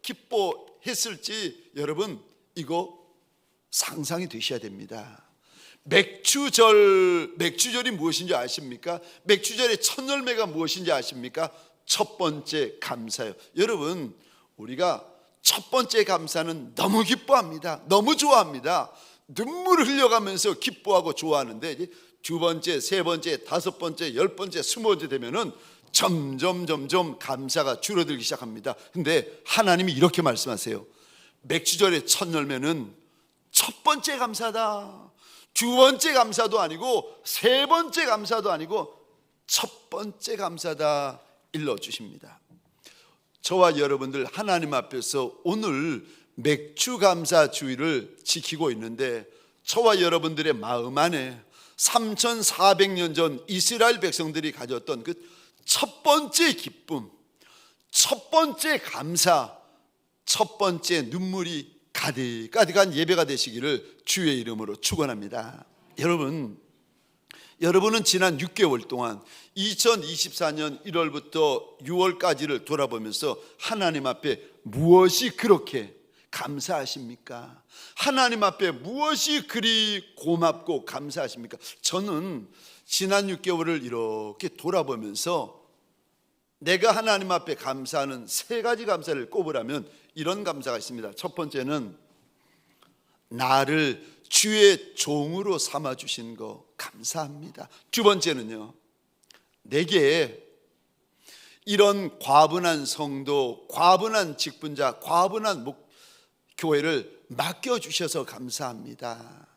기뻐했을지 여러분 이거 상상이 되셔야 됩니다. 맥추절이 무엇인지 아십니까? 맥추절의 첫 열매가 무엇인지 아십니까? 첫 번째 감사요. 여러분, 우리가 첫 번째 감사는 너무 기뻐합니다. 너무 좋아합니다. 눈물을 흘려가면서 기뻐하고 좋아하는데 두 번째, 세 번째, 다섯 번째, 열 번째, 스무 번째 되면은 점점 감사가 줄어들기 시작합니다. 근데 하나님이 이렇게 말씀하세요. 맥추절의 첫 열매는 첫 번째 감사다. 두 번째 감사도 아니고 세 번째 감사도 아니고 첫 번째 감사다 일러주십니다. 저와 여러분들 하나님 앞에서 오늘 맥추감사 주일을 지키고 있는데 저와 여러분들의 마음 안에 3,400년 전 이스라엘 백성들이 가졌던 그 첫 번째 기쁨, 첫 번째 감사, 첫 번째 눈물이 가득가득한 예배가 되시기를 주의 이름으로 축원합니다. 여러분은 지난 6개월 동안 2024년 1월부터 6월까지를 돌아보면서 하나님 앞에 무엇이 그렇게 감사하십니까? 하나님 앞에 무엇이 그리 고맙고 감사하십니까? 저는 지난 6개월을 이렇게 돌아보면서 내가 하나님 앞에 감사하는 3가지 감사를 꼽으라면 이런 감사가 있습니다. 첫 번째는 나를 주의 종으로 삼아주신 거 감사합니다. 두 번째는요, 내게 이런 과분한 성도, 과분한 직분자, 과분한 교회를 맡겨주셔서 감사합니다.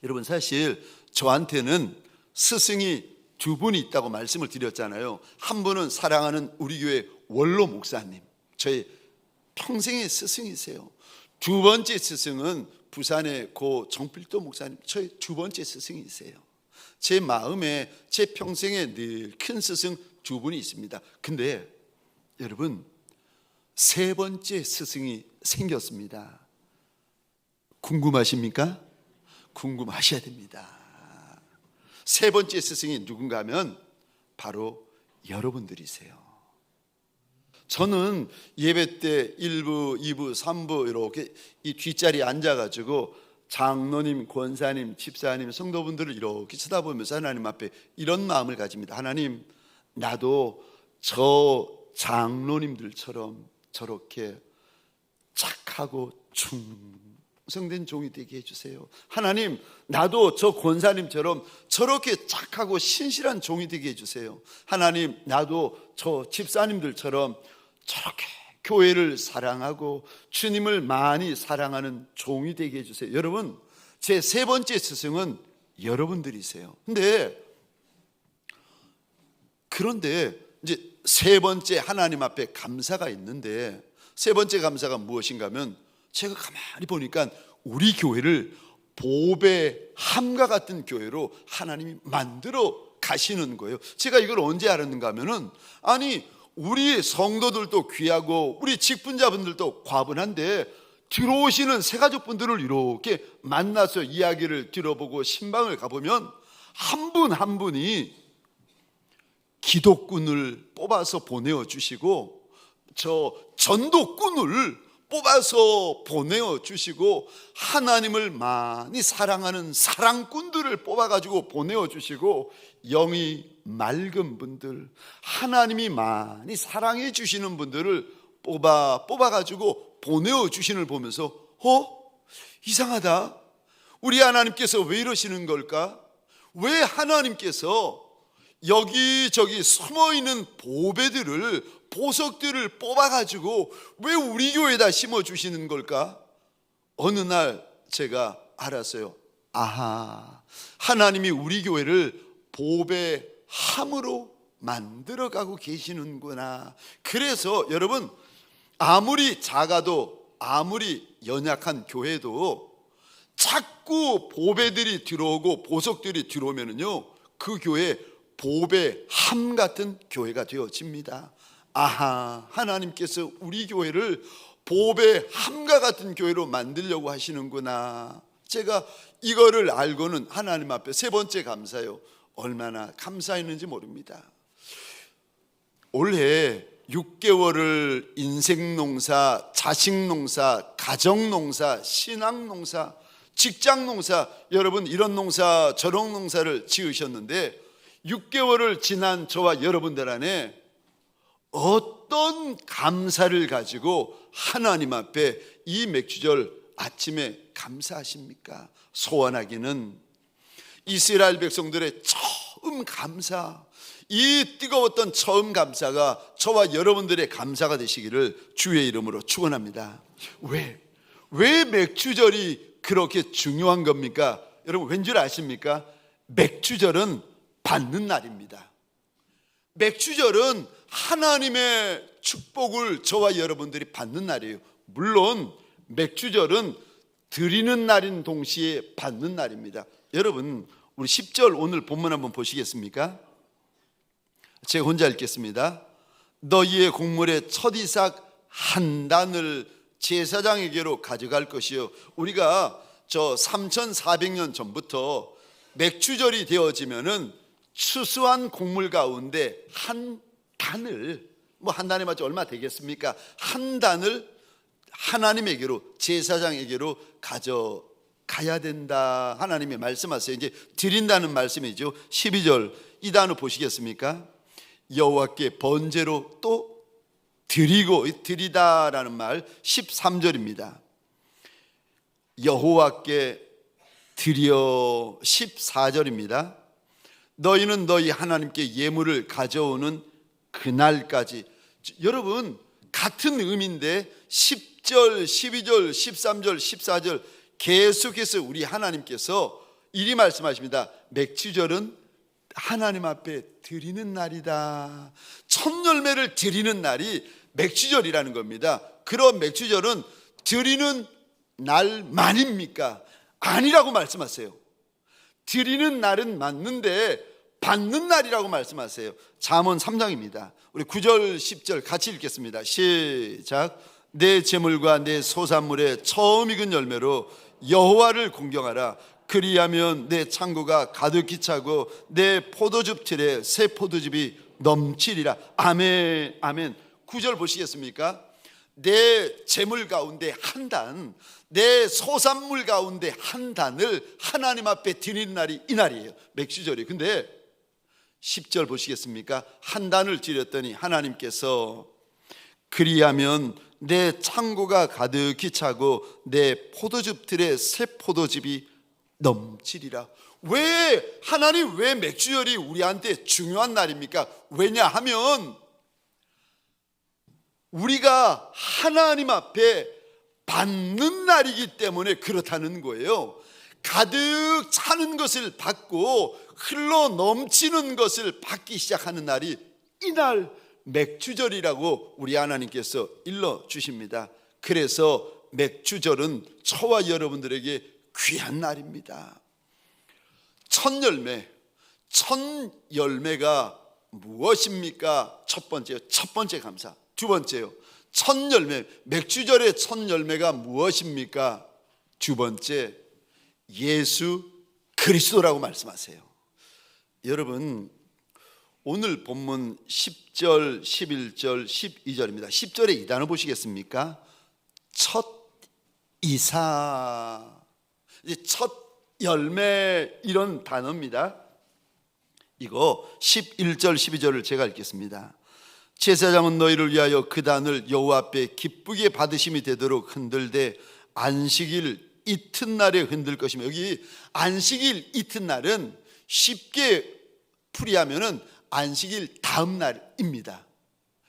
여러분, 사실 저한테는 스승이 2분이 있다고 말씀을 드렸잖아요. 한 분은 사랑하는 우리 교회 원로 목사님, 저의 평생의 스승이세요. 2번째 스승은 부산의 고 정필도 목사님, 저의 2번째 스승이세요. 제 마음에, 제 평생에 늘 큰 스승 2분이 있습니다. 근데 여러분, 3번째 스승이 생겼습니다. 궁금하십니까? 궁금하셔야 됩니다. 3번째 스승이 누군가 하면 바로 여러분들이세요. 저는 예배 때 1부, 2부, 3부 이렇게 이 뒷자리에 앉아가지고 장로님, 권사님, 집사님, 성도분들을 이렇게 쳐다보면서 하나님 앞에 이런 마음을 가집니다. 하나님, 나도 저 장로님들처럼 저렇게 착하고 충성된 종이 되게 해주세요. 하나님, 나도 저 권사님처럼 저렇게 착하고 신실한 종이 되게 해주세요. 하나님, 나도 저 집사님들처럼 저렇게 교회를 사랑하고 주님을 많이 사랑하는 종이 되게 해주세요. 여러분, 제 3번째 스승은 여러분들이세요. 그런데 이제 3번째 하나님 앞에 감사가 있는데, 3번째 감사가 무엇인가 하면, 제가 가만히 보니까 우리 교회를 보배 함과 같은 교회로 하나님이 만들어 가시는 거예요. 제가 이걸 언제 알았는가 하면은, 아니 우리 성도들도 귀하고 우리 직분자분들도 과분한데 들어오시는 새가족분들을 이렇게 만나서 이야기를 들어보고 신방을 가보면 한 분 한 분이 기독군을 뽑아서 보내어 주시고, 저 전도꾼을 뽑아서 보내어 주시고, 하나님을 많이 사랑하는 사랑꾼들을 뽑아가지고 보내어 주시고, 영이 맑은 분들, 하나님이 많이 사랑해 주시는 분들을 뽑아가지고 보내어 주시는 걸 보면서 이상하다. 우리 하나님께서 왜 이러시는 걸까? 왜 하나님께서 여기저기 숨어있는 보배들을, 보석들을 뽑아가지고 왜 우리 교회에다 심어주시는 걸까? 어느 날 제가 알았어요. 아하, 하나님이 우리 교회를 보배함으로 만들어가고 계시는구나. 그래서 여러분, 아무리 작아도 아무리 연약한 교회도 자꾸 보배들이 들어오고 보석들이 들어오면은요, 그 교회 보배함 같은 교회가 되어집니다. 아하, 하나님께서 우리 교회를 보배함과 같은 교회로 만들려고 하시는구나. 제가 이거를 알고는 하나님 앞에 3번째 감사요, 얼마나 감사했는지 모릅니다. 올해 6개월을 인생농사, 자식농사, 가정농사, 신앙농사, 직장농사, 여러분 이런 농사 저런 농사를 지으셨는데 6개월을 지난 저와 여러분들 안에 어떤 감사를 가지고 하나님 앞에 이 맥주절 아침에 감사하십니까? 소원하기는 이스라엘 백성들의 처음 감사, 이 뜨거웠던 처음 감사가 저와 여러분들의 감사가 되시기를 주의 이름으로 축원합니다. 왜 맥주절이 그렇게 중요한 겁니까? 여러분 왠 줄 아십니까? 맥주절은 받는 날입니다. 맥주절은 하나님의 축복을 저와 여러분들이 받는 날이에요. 물론 맥주절은 드리는 날인 동시에 받는 날입니다. 여러분, 우리 10절 오늘 본문 한번 보시겠습니까? 제가 혼자 읽겠습니다. 너희의 곡물의 첫 이삭 한 단을 제사장에게로 가져갈 것이요. 우리가 저 3400년 전부터 맥주절이 되어지면은 추수한 곡물 가운데 한 단을, 한 단에 맞지 얼마 되겠습니까? 한 단을 하나님에게로, 제사장에게로 가져가야 된다. 하나님이 말씀하세요. 이제 드린다는 말씀이죠. 12절 이 단어 보시겠습니까? 여호와께 번제로 또 드리고, 드리다라는 말 13절입니다. 여호와께 드려 14절입니다. 너희는 너희 하나님께 예물을 가져오는 그날까지. 여러분, 같은 의미인데 10절, 12절, 13절, 14절 계속해서 우리 하나님께서 이리 말씀하십니다. 맥주절은 하나님 앞에 드리는 날이다. 첫 열매를 드리는 날이 맥주절이라는 겁니다. 그런 맥주절은 드리는 날만입니까? 아니라고 말씀하세요. 드리는 날은 맞는데 받는 날이라고 말씀하세요. 잠언 3장입니다. 우리 9절 10절 같이 읽겠습니다. 시작. 내 재물과 내 소산물의 처음 익은 열매로 여호와를 공경하라. 그리하면 내 창고가 가득히 차고 내 포도즙 틀에 새 포도즙이 넘치리라. 아멘, 아멘. 9절 보시겠습니까? 내 재물 가운데 한 단, 내 소산물 가운데 한 단을 하나님 앞에 드리는 날이 이 날이에요. 맥주절이. 근데 10절 보시겠습니까? 한 단을 드렸더니 하나님께서 그리하면 내 창고가 가득히 차고 내 포도즙 틀에 새 포도즙이 넘치리라. 왜 하나님, 왜 맥주절이 우리한테 중요한 날입니까? 왜냐하면 우리가 하나님 앞에 받는 날이기 때문에 그렇다는 거예요. 가득 차는 것을 받고 흘러 넘치는 것을 받기 시작하는 날이 이날 맥주절이라고 우리 하나님께서 일러 주십니다. 그래서 맥주절은 저와 여러분들에게 귀한 날입니다. 첫 열매가 무엇입니까? 첫 번째 감사. 두 번째요, 첫 열매, 맥주절의 첫 열매가 무엇입니까? 두 번째, 예수 그리스도라고 말씀하세요. 여러분, 오늘 본문 10절, 11절, 12절입니다. 10절에 이 단어 보시겠습니까? 첫 이사, 첫 열매, 이런 단어입니다. 이거 11절, 12절을 제가 읽겠습니다. 제사장은 너희를 위하여 그 단을 여호와 앞에 기쁘게 받으심이 되도록 흔들되 안식일 이튿날에 흔들 것이며, 여기 안식일 이튿날은 쉽게 풀이하면은 안식일 다음 날입니다.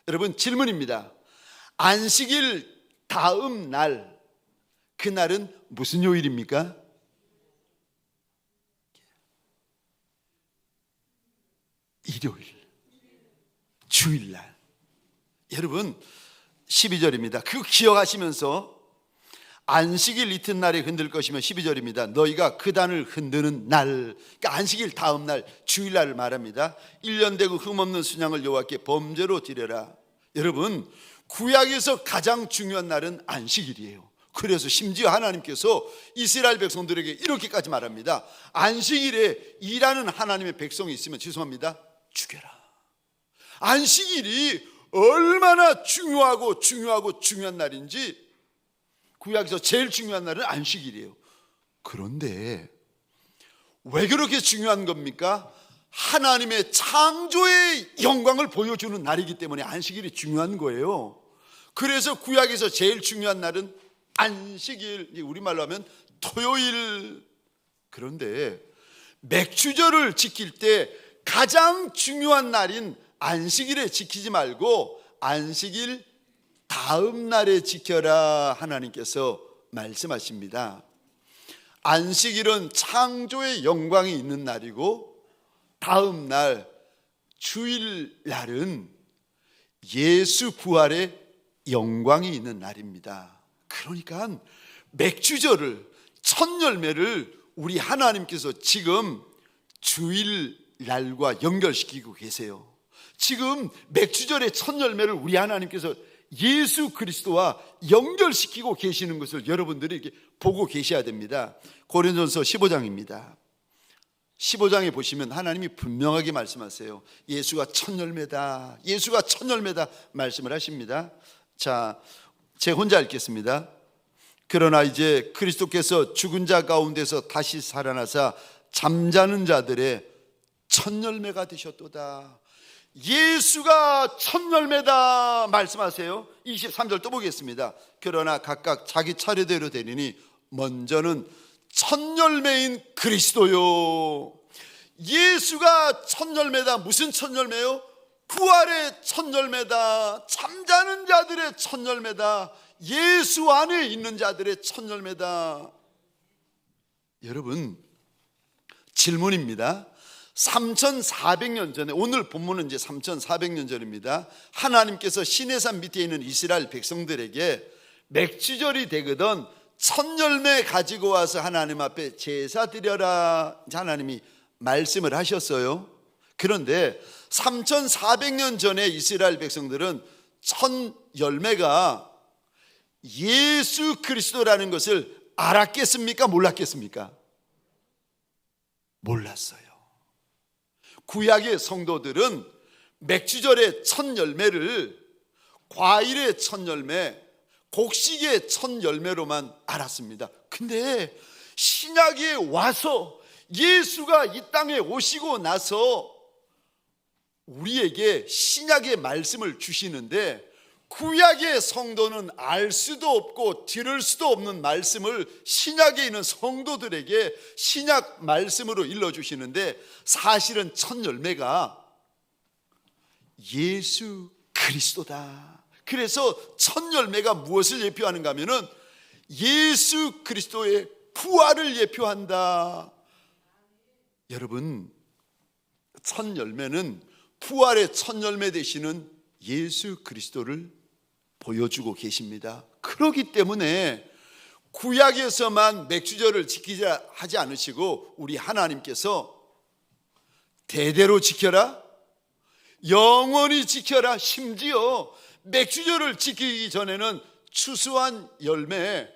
여러분, 질문입니다. 안식일 다음 날, 그날은 무슨 요일입니까? 일요일, 주일날. 여러분, 12절입니다. 그거 기억하시면서 안식일 이튿날에 흔들 것이며, 12절입니다. 너희가 그 단을 흔드는 날, 그러니까 안식일 다음 날, 주일날을 말합니다. 1년 되고 흠없는 순양을 여호와께 범죄로 드려라. 여러분, 구약에서 가장 중요한 날은 안식일이에요. 그래서 심지어 하나님께서 이스라엘 백성들에게 이렇게까지 말합니다. 안식일에 일하는 하나님의 백성이 있으면, 죄송합니다, 죽여라. 안식일이 얼마나 중요한 날인지, 구약에서 제일 중요한 날은 안식일이에요. 그런데 왜 그렇게 중요한 겁니까? 하나님의 창조의 영광을 보여주는 날이기 때문에 안식일이 중요한 거예요. 그래서 구약에서 제일 중요한 날은 안식일, 우리말로 하면 토요일. 그런데 맥주절을 지킬 때 가장 중요한 날인 안식일에 지키지 말고 안식일 다음 날에 지켜라, 하나님께서 말씀하십니다. 안식일은 창조의 영광이 있는 날이고, 다음 날 주일날은 예수 부활의 영광이 있는 날입니다. 그러니까 맥주절을, 첫 열매를 우리 하나님께서 지금 주일날과 연결시키고 계세요. 지금 맥주절의 첫 열매를 우리 하나님께서 예수 그리스도와 연결시키고 계시는 것을 여러분들이 이렇게 보고 계셔야 됩니다. 고린도전서 15장입니다. 15장에 보시면 하나님이 분명하게 말씀하세요. 예수가 첫 열매다, 예수가 첫 열매다 말씀을 하십니다. 자, 제가 혼자 읽겠습니다. 그러나 이제 그리스도께서 죽은 자 가운데서 다시 살아나사 잠자는 자들의 첫 열매가 되셨도다. 예수가 첫 열매다 말씀하세요. 23절 또 보겠습니다. 그러나 각각 자기 차례대로 되리니 먼저는 첫 열매인 그리스도요. 예수가 첫 열매다. 무슨 첫 열매요? 부활의 첫 열매다. 잠자는 자들의 첫 열매다. 예수 안에 있는 자들의 첫 열매다. 여러분, 질문입니다. 3400년 전에, 오늘 본문은 이제 3400년 전입니다. 하나님께서 시내산 밑에 있는 이스라엘 백성들에게 맥주절이 되거든 첫 열매 가지고 와서 하나님 앞에 제사 드려라, 하나님이 말씀을 하셨어요. 그런데 3400년 전에 이스라엘 백성들은 첫 열매가 예수 그리스도라는 것을 알았겠습니까? 몰랐겠습니까? 몰랐어요. 구약의 성도들은 맥주절의 첫 열매를 과일의 첫 열매, 곡식의 첫 열매로만 알았습니다. 근데 신약에 와서 예수가 이 땅에 오시고 나서 우리에게 신약의 말씀을 주시는데, 구약의 성도는 알 수도 없고 들을 수도 없는 말씀을 신약에 있는 성도들에게 신약 말씀으로 일러주시는데, 사실은 첫 열매가 예수 그리스도다. 그래서 첫 열매가 무엇을 예표하는가 하면은 예수 그리스도의 부활을 예표한다. 여러분, 첫 열매는 부활의 첫 열매 되시는 예수 그리스도를 보여주고 계십니다. 그렇기 때문에 구약에서만 맥주절을 지키자 하지 않으시고 우리 하나님께서 대대로 지켜라, 영원히 지켜라, 심지어 맥주절을 지키기 전에는 추수한 열매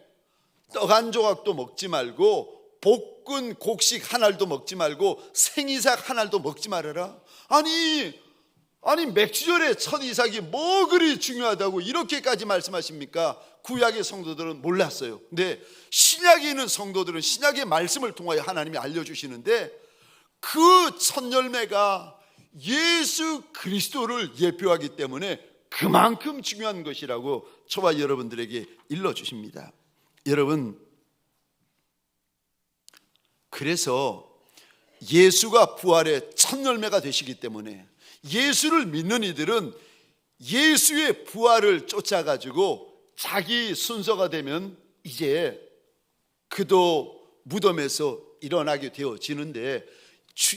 떡 한 조각도 먹지 말고 볶은 곡식 한 알도 먹지 말고 생이삭 한 알도 먹지 말아라. 아니 맥주절의 첫 이삭이 뭐 그리 중요하다고 이렇게까지 말씀하십니까? 구약의 성도들은 몰랐어요. 근데 신약에 있는 성도들은 신약의 말씀을 통하여 하나님이 알려주시는데, 그 첫 열매가 예수 그리스도를 예표하기 때문에 그만큼 중요한 것이라고 저와 여러분들에게 일러주십니다. 여러분, 그래서 예수가 부활의 첫 열매가 되시기 때문에 예수를 믿는 이들은 예수의 부활을 쫓아가지고 자기 순서가 되면 이제 그도 무덤에서 일어나게 되어지는데,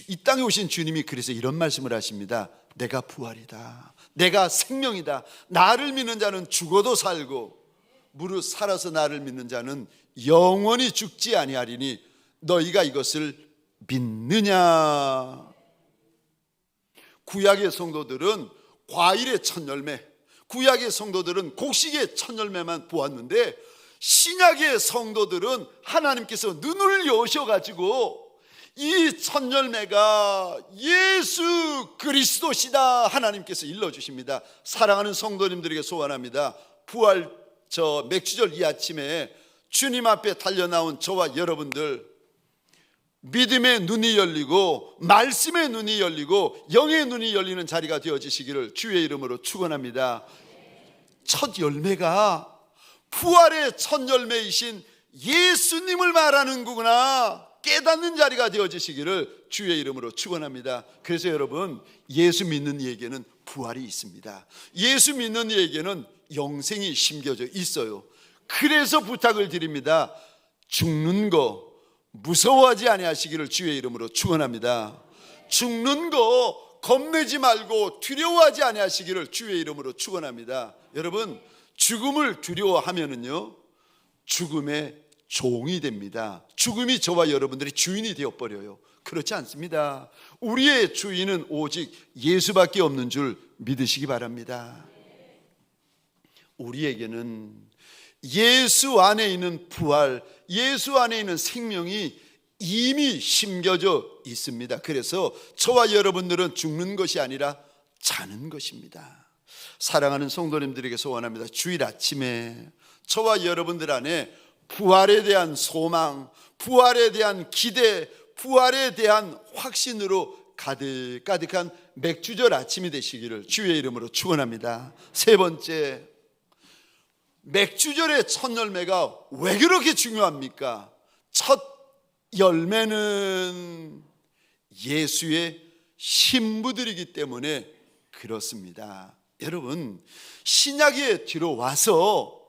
이 땅에 오신 주님이 그래서 이런 말씀을 하십니다. 내가 부활이다, 내가 생명이다. 나를 믿는 자는 죽어도 살고 무릇 살아서 나를 믿는 자는 영원히 죽지 아니하리니 너희가 이것을 믿느냐? 구약의 성도들은 과일의 첫 열매, 구약의 성도들은 곡식의 첫 열매만 보았는데, 신약의 성도들은 하나님께서 눈을 여셔가지고 이 첫 열매가 예수 그리스도시다 하나님께서 일러주십니다. 사랑하는 성도님들에게 소원합니다. 부활 맥주절 이 아침에 주님 앞에 달려나온 저와 여러분들, 믿음의 눈이 열리고 말씀의 눈이 열리고 영의 눈이 열리는 자리가 되어지시기를 주의 이름으로 축원합니다. 첫 열매가 부활의 첫 열매이신 예수님을 말하는구나 깨닫는 자리가 되어지시기를 주의 이름으로 축원합니다. 그래서 여러분, 예수 믿는 이에게는 부활이 있습니다. 예수 믿는 이에게는 영생이 심겨져 있어요. 그래서 부탁을 드립니다. 죽는 거 무서워하지 아니하시기를 주의 이름으로 축원합니다. 죽는 거 겁내지 말고 두려워하지 아니하시기를 주의 이름으로 축원합니다. 여러분, 죽음을 두려워하면은요 죽음의 종이 됩니다. 죽음이 저와 여러분들의 주인이 되어버려요. 그렇지 않습니다. 우리의 주인은 오직 예수밖에 없는 줄 믿으시기 바랍니다. 우리에게는 예수 안에 있는 부활, 예수 안에 있는 생명이 이미 심겨져 있습니다. 그래서 저와 여러분들은 죽는 것이 아니라 자는 것입니다. 사랑하는 성도님들에게 소원합니다. 주일 아침에 저와 여러분들 안에 부활에 대한 소망, 부활에 대한 기대, 부활에 대한 확신으로 가득가득한 맥주절 아침이 되시기를 주의 이름으로 축원합니다. 세 번째, 맥주절의 첫 열매가 왜 그렇게 중요합니까? 첫 열매는 예수의 신부들이기 때문에 그렇습니다. 여러분, 신약에 뒤로 와서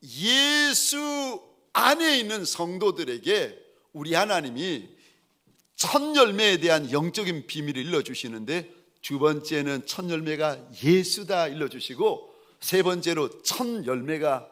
예수 안에 있는 성도들에게 우리 하나님이 첫 열매에 대한 영적인 비밀을 일러주시는데, 두 번째는 첫 열매가 예수다 일러주시고, 세 번째로 첫 열매가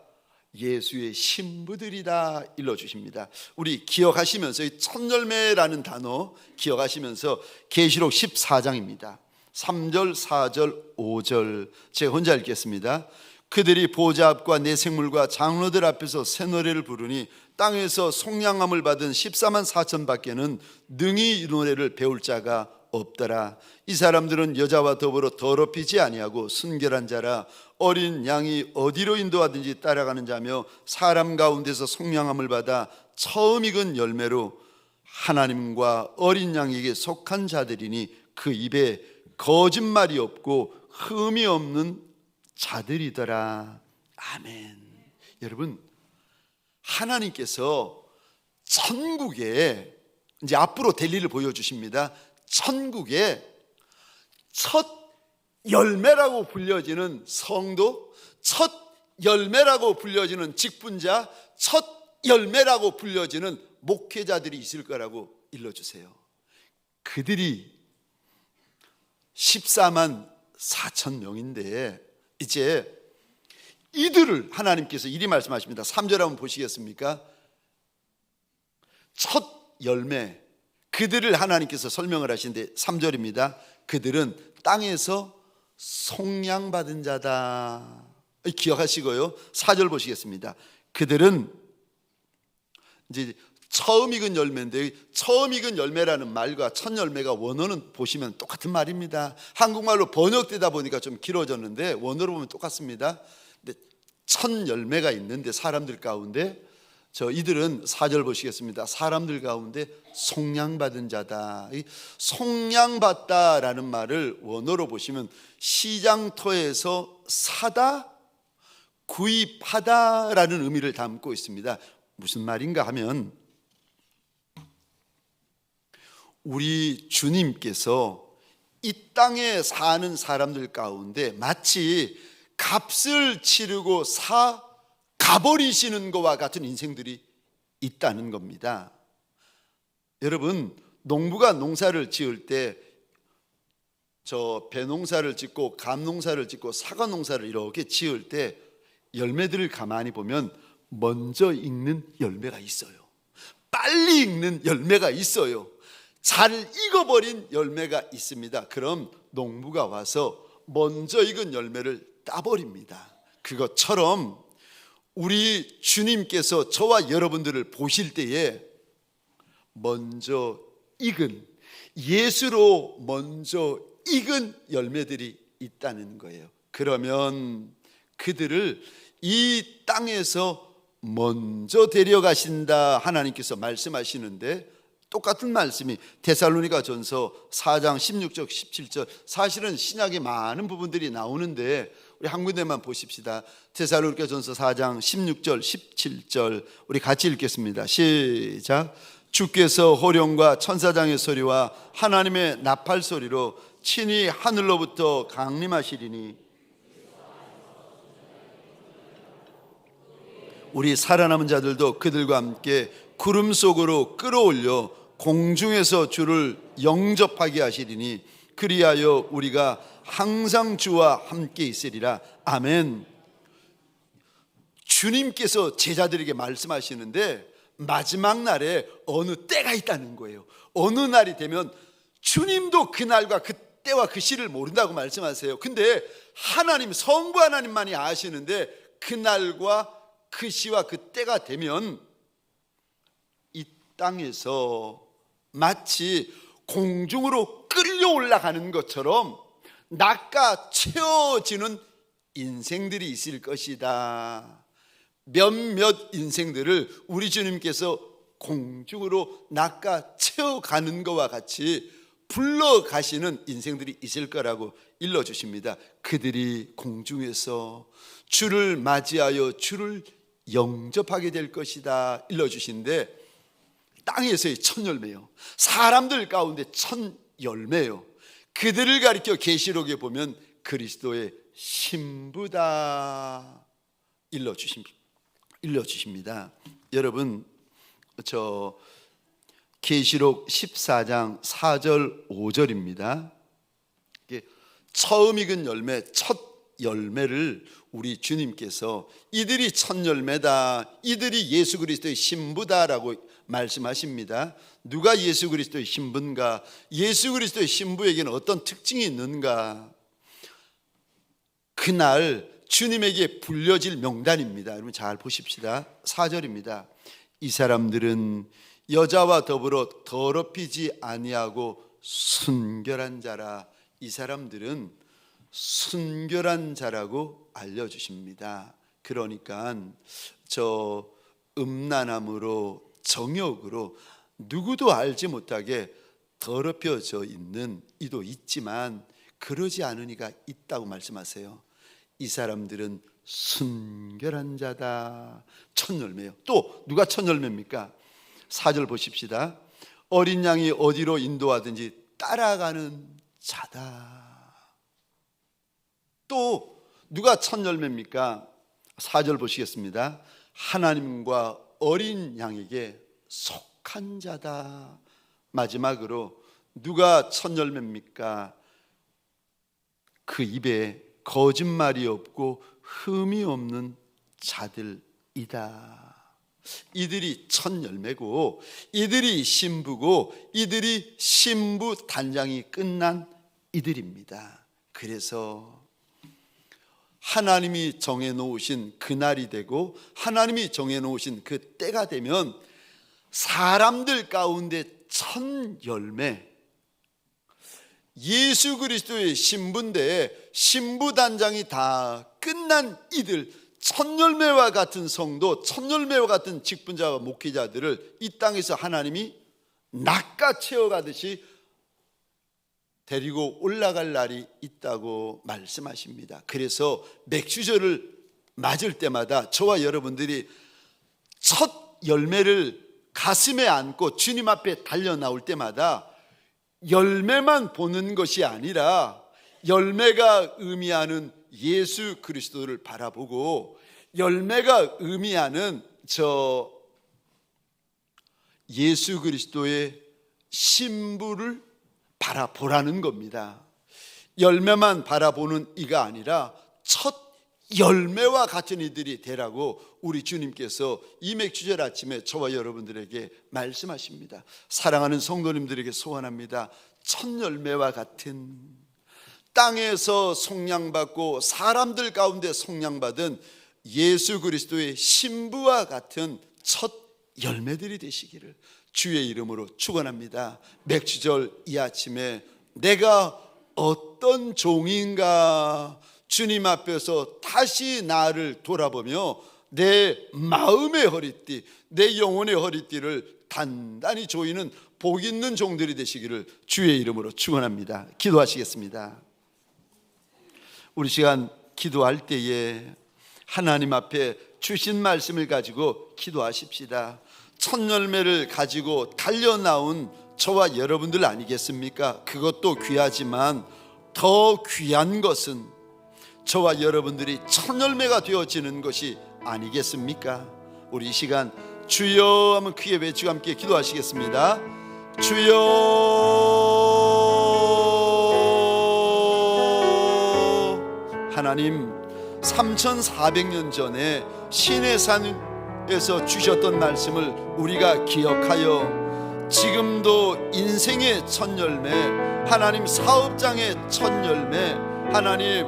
예수의 신부들이다 일러주십니다. 우리 기억하시면서 이 첫 열매라는 단어 기억하시면서 계시록 14장입니다 3절, 4절, 5절 제가 혼자 읽겠습니다. 그들이 보좌 앞과 내 생물과 장로들 앞에서 새 노래를 부르니 땅에서 속량함을 받은 14만 4천 밖에는 능히 이 노래를 배울 자가 없더라. 이 사람들은 여자와 더불어 더럽히지 아니하고 순결한 자라. 어린 양이 어디로 인도하든지 따라가는 자며 사람 가운데서 속량함을 받아 처음 익은 열매로 하나님과 어린 양에게 속한 자들이니 그 입에 거짓말이 없고 흠이 없는 자들이더라. 아멘. 여러분, 하나님께서 천국에 이제 앞으로 될 일을 보여주십니다. 천국에 첫 열매라고 불려지는 성도, 첫 열매라고 불려지는 직분자, 첫 열매라고 불려지는 목회자들이 있을 거라고 일러주세요. 그들이 14만 4천 명인데 이제 이들을 하나님께서 이리 말씀하십니다. 3절 한번 보시겠습니까? 첫 열매, 그들을 하나님께서 설명을 하시는데 3절입니다. 그들은 땅에서 속량받은 자다. 기억하시고요. 4절 보시겠습니다. 그들은 이제 처음 익은 열매인데, 처음 익은 열매라는 말과 첫 열매가 원어는 보시면 똑같은 말입니다. 한국말로 번역되다 보니까 좀 길어졌는데 원어로 보면 똑같습니다. 근데 첫 열매가 있는데 사람들 가운데, 이들은 4절 보시겠습니다. 사람들 가운데 속량받은 자다. 이 속량받다라는 말을 원어로 보시면 시장터에서 사다, 구입하다라는 의미를 담고 있습니다. 무슨 말인가 하면, 우리 주님께서 이 땅에 사는 사람들 가운데 마치 값을 치르고 가버리시는 것과 같은 인생들이 있다는 겁니다. 여러분, 농부가 농사를 지을 때 배농사를 짓고 감농사를 짓고 사과 농사를 이렇게 지을 때 열매들을 가만히 보면 먼저 익는 열매가 있어요. 빨리 익는 열매가 있어요. 잘 익어버린 열매가 있습니다. 그럼 농부가 와서 먼저 익은 열매를 따버립니다. 그것처럼 우리 주님께서 저와 여러분들을 보실 때에 먼저 익은, 예수로 먼저 익은 열매들이 있다는 거예요. 그러면 그들을 이 땅에서 먼저 데려가신다 하나님께서 말씀하시는데, 똑같은 말씀이 데살로니가 전서 4장 16절 17절, 사실은 신약에 많은 부분들이 나오는데 우리 한 군데만 보십시다. 데살로니가 전서 4장 16절 17절 우리 같이 읽겠습니다. 시작. 주께서 호령과 천사장의 소리와 하나님의 나팔 소리로 친히 하늘로부터 강림하시리니 우리 살아남은 자들도 그들과 함께 구름 속으로 끌어올려 공중에서 주를 영접하게 하시리니 그리하여 우리가 항상 주와 함께 있으리라. 아멘. 주님께서 제자들에게 말씀하시는데 마지막 날에 어느 때가 있다는 거예요. 어느 날이 되면 주님도 그날과 그 때와 그 시를 모른다고 말씀하세요. 근데 하나님, 성부 하나님만이 아시는데 그날과 그 시와 그 때가 되면 이 땅에서 마치 공중으로 끌려 올라가는 것처럼 낚아채워지는 인생들이 있을 것이다. 몇몇 인생들을 우리 주님께서 공중으로 낚아채워가는 것과 같이 불러가시는 인생들이 있을 거라고 일러주십니다. 그들이 공중에서 주를 맞이하여 주를 영접하게 될 것이다 일러주시는데, 땅에서의 첫 열매요, 사람들 가운데 첫 열매요, 그들을 가리켜 계시록에 보면 그리스도의 신부다 일러주십니다. 여러분, 저 계시록 14장 4절 5절입니다. 처음 익은 열매, 첫 열매를 우리 주님께서 이들이 첫 열매다, 이들이 예수 그리스도의 신부다라고 말씀하십니다. 누가 예수 그리스도의 신부인가? 예수 그리스도의 신부에게는 어떤 특징이 있는가? 그날 주님에게 불려질 명단입니다. 여러분 잘 보십시다. 4절입니다. 이 사람들은 여자와 더불어 더럽히지 아니하고 순결한 자라. 이 사람들은 순결한 자라고 알려주십니다. 그러니까 저 음란함으로, 정욕으로 누구도 알지 못하게 더럽혀져 있는 이도 있지만 그러지 않은 이가 있다고 말씀하세요. 이 사람들은 순결한 자다. 첫 열매요. 또 누가 첫 열매입니까? 4절 보십시다. 어린 양이 어디로 인도하든지 따라가는 자다. 또 누가 첫 열매입니까? 4절 보시겠습니다. 하나님과 어린 양에게 속한 자다. 마지막으로 누가 첫 열매입니까? 그 입에 거짓말이 없고 흠이 없는 자들이다. 이들이 첫 열매고, 이들이 신부고, 이들이 신부 단장이 끝난 이들입니다. 그래서 하나님이 정해놓으신 그날이 되고 하나님이 정해놓으신 그 때가 되면 사람들 가운데 첫 열매, 예수 그리스도의 신부인데 신부 단장이 다 끝난 이들, 첫 열매와 같은 성도, 첫 열매와 같은 직분자와 목회자들을 이 땅에서 하나님이 낚아채워가듯이 데리고 올라갈 날이 있다고 말씀하십니다. 그래서 맥주절을 맞을 때마다 저와 여러분들이 첫 열매를 가슴에 안고 주님 앞에 달려 나올 때마다 열매만 보는 것이 아니라 열매가 의미하는 예수 그리스도를 바라보고 열매가 의미하는 저 예수 그리스도의 신부를 바라보라는 겁니다. 열매만 바라보는 이가 아니라 첫 열매와 같은 이들이 되라고 우리 주님께서 이 맥주절 아침에 저와 여러분들에게 말씀하십니다. 사랑하는 성도님들에게 소원합니다. 첫 열매와 같은, 땅에서 속량받고 사람들 가운데 속량받은 예수 그리스도의 신부와 같은 첫 열매들이 되시기를 주의 이름으로 축원합니다. 맥주절 이 아침에 내가 어떤 종인가 주님 앞에서 다시 나를 돌아보며 내 마음의 허리띠, 내 영혼의 허리띠를 단단히 조이는 복 있는 종들이 되시기를 주의 이름으로 축원합니다. 기도하시겠습니다. 우리 시간 기도할 때에 하나님 앞에 주신 말씀을 가지고 기도하십시다. 첫 열매를 가지고 달려나온 저와 여러분들 아니겠습니까? 그것도 귀하지만 더 귀한 것은 저와 여러분들이 첫 열매가 되어지는 것이 아니겠습니까? 우리 이 시간 주여 하면 크게 외치고 함께 기도하시겠습니다. 주여, 하나님 3400년 전에 시내산에서 주셨던 말씀을 우리가 기억하여 지금도 인생의 첫 열매, 하나님 사업장의 첫 열매, 하나님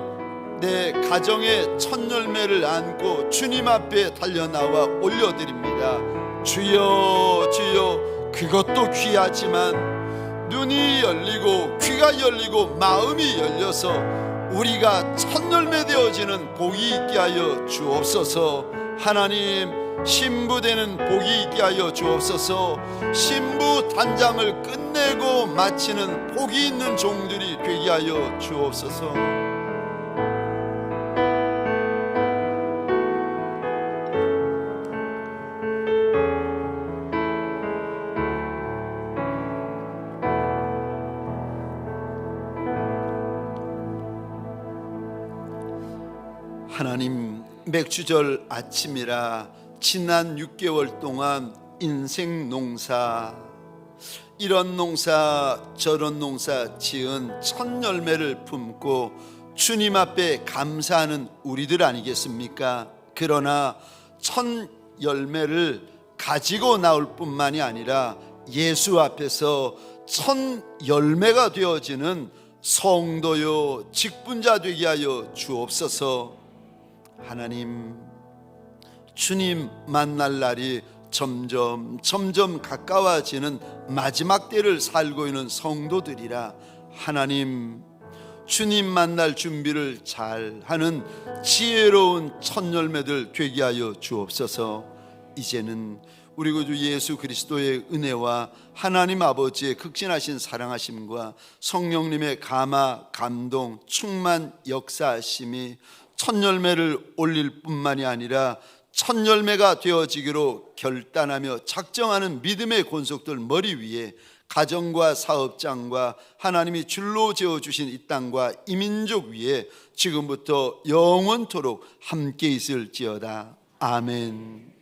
내 가정의 첫 열매를 안고 주님 앞에 달려나와 올려드립니다. 주여 주여, 그것도 귀하지만 눈이 열리고 귀가 열리고 마음이 열려서 우리가 첫 열매 되어지는 복이 있게 하여 주옵소서. 하나님, 신부되는 복이 있게 하여 주옵소서. 신부 단장을 끝내고 마치는 복이 있는 종들이 되게 하여 주옵소서. 하나님, 맥주절 아침이라 지난 6개월 동안 인생 농사, 이런 농사 저런 농사 지은 첫 열매를 품고 주님 앞에 감사하는 우리들 아니겠습니까? 그러나 첫 열매를 가지고 나올 뿐만이 아니라 예수 앞에서 첫 열매가 되어지는 성도요 직분자 되게 하여 주옵소서. 하나님, 주님 만날 날이 점점 가까워지는 마지막 때를 살고 있는 성도들이라 하나님, 주님 만날 준비를 잘 하는 지혜로운 첫 열매들 되게 하여 주옵소서. 이제는 우리 구주 예수 그리스도의 은혜와 하나님 아버지의 극진하신 사랑하심과 성령님의 감화, 감동, 충만 역사하심이 첫 열매를 올릴 뿐만이 아니라 첫 열매가 되어지기로 결단하며 작정하는 믿음의 권속들 머리 위에 가정과 사업장과 하나님이 줄로 재어주신 이 땅과 이 민족 위에 지금부터 영원토록 함께 있을지어다. 아멘.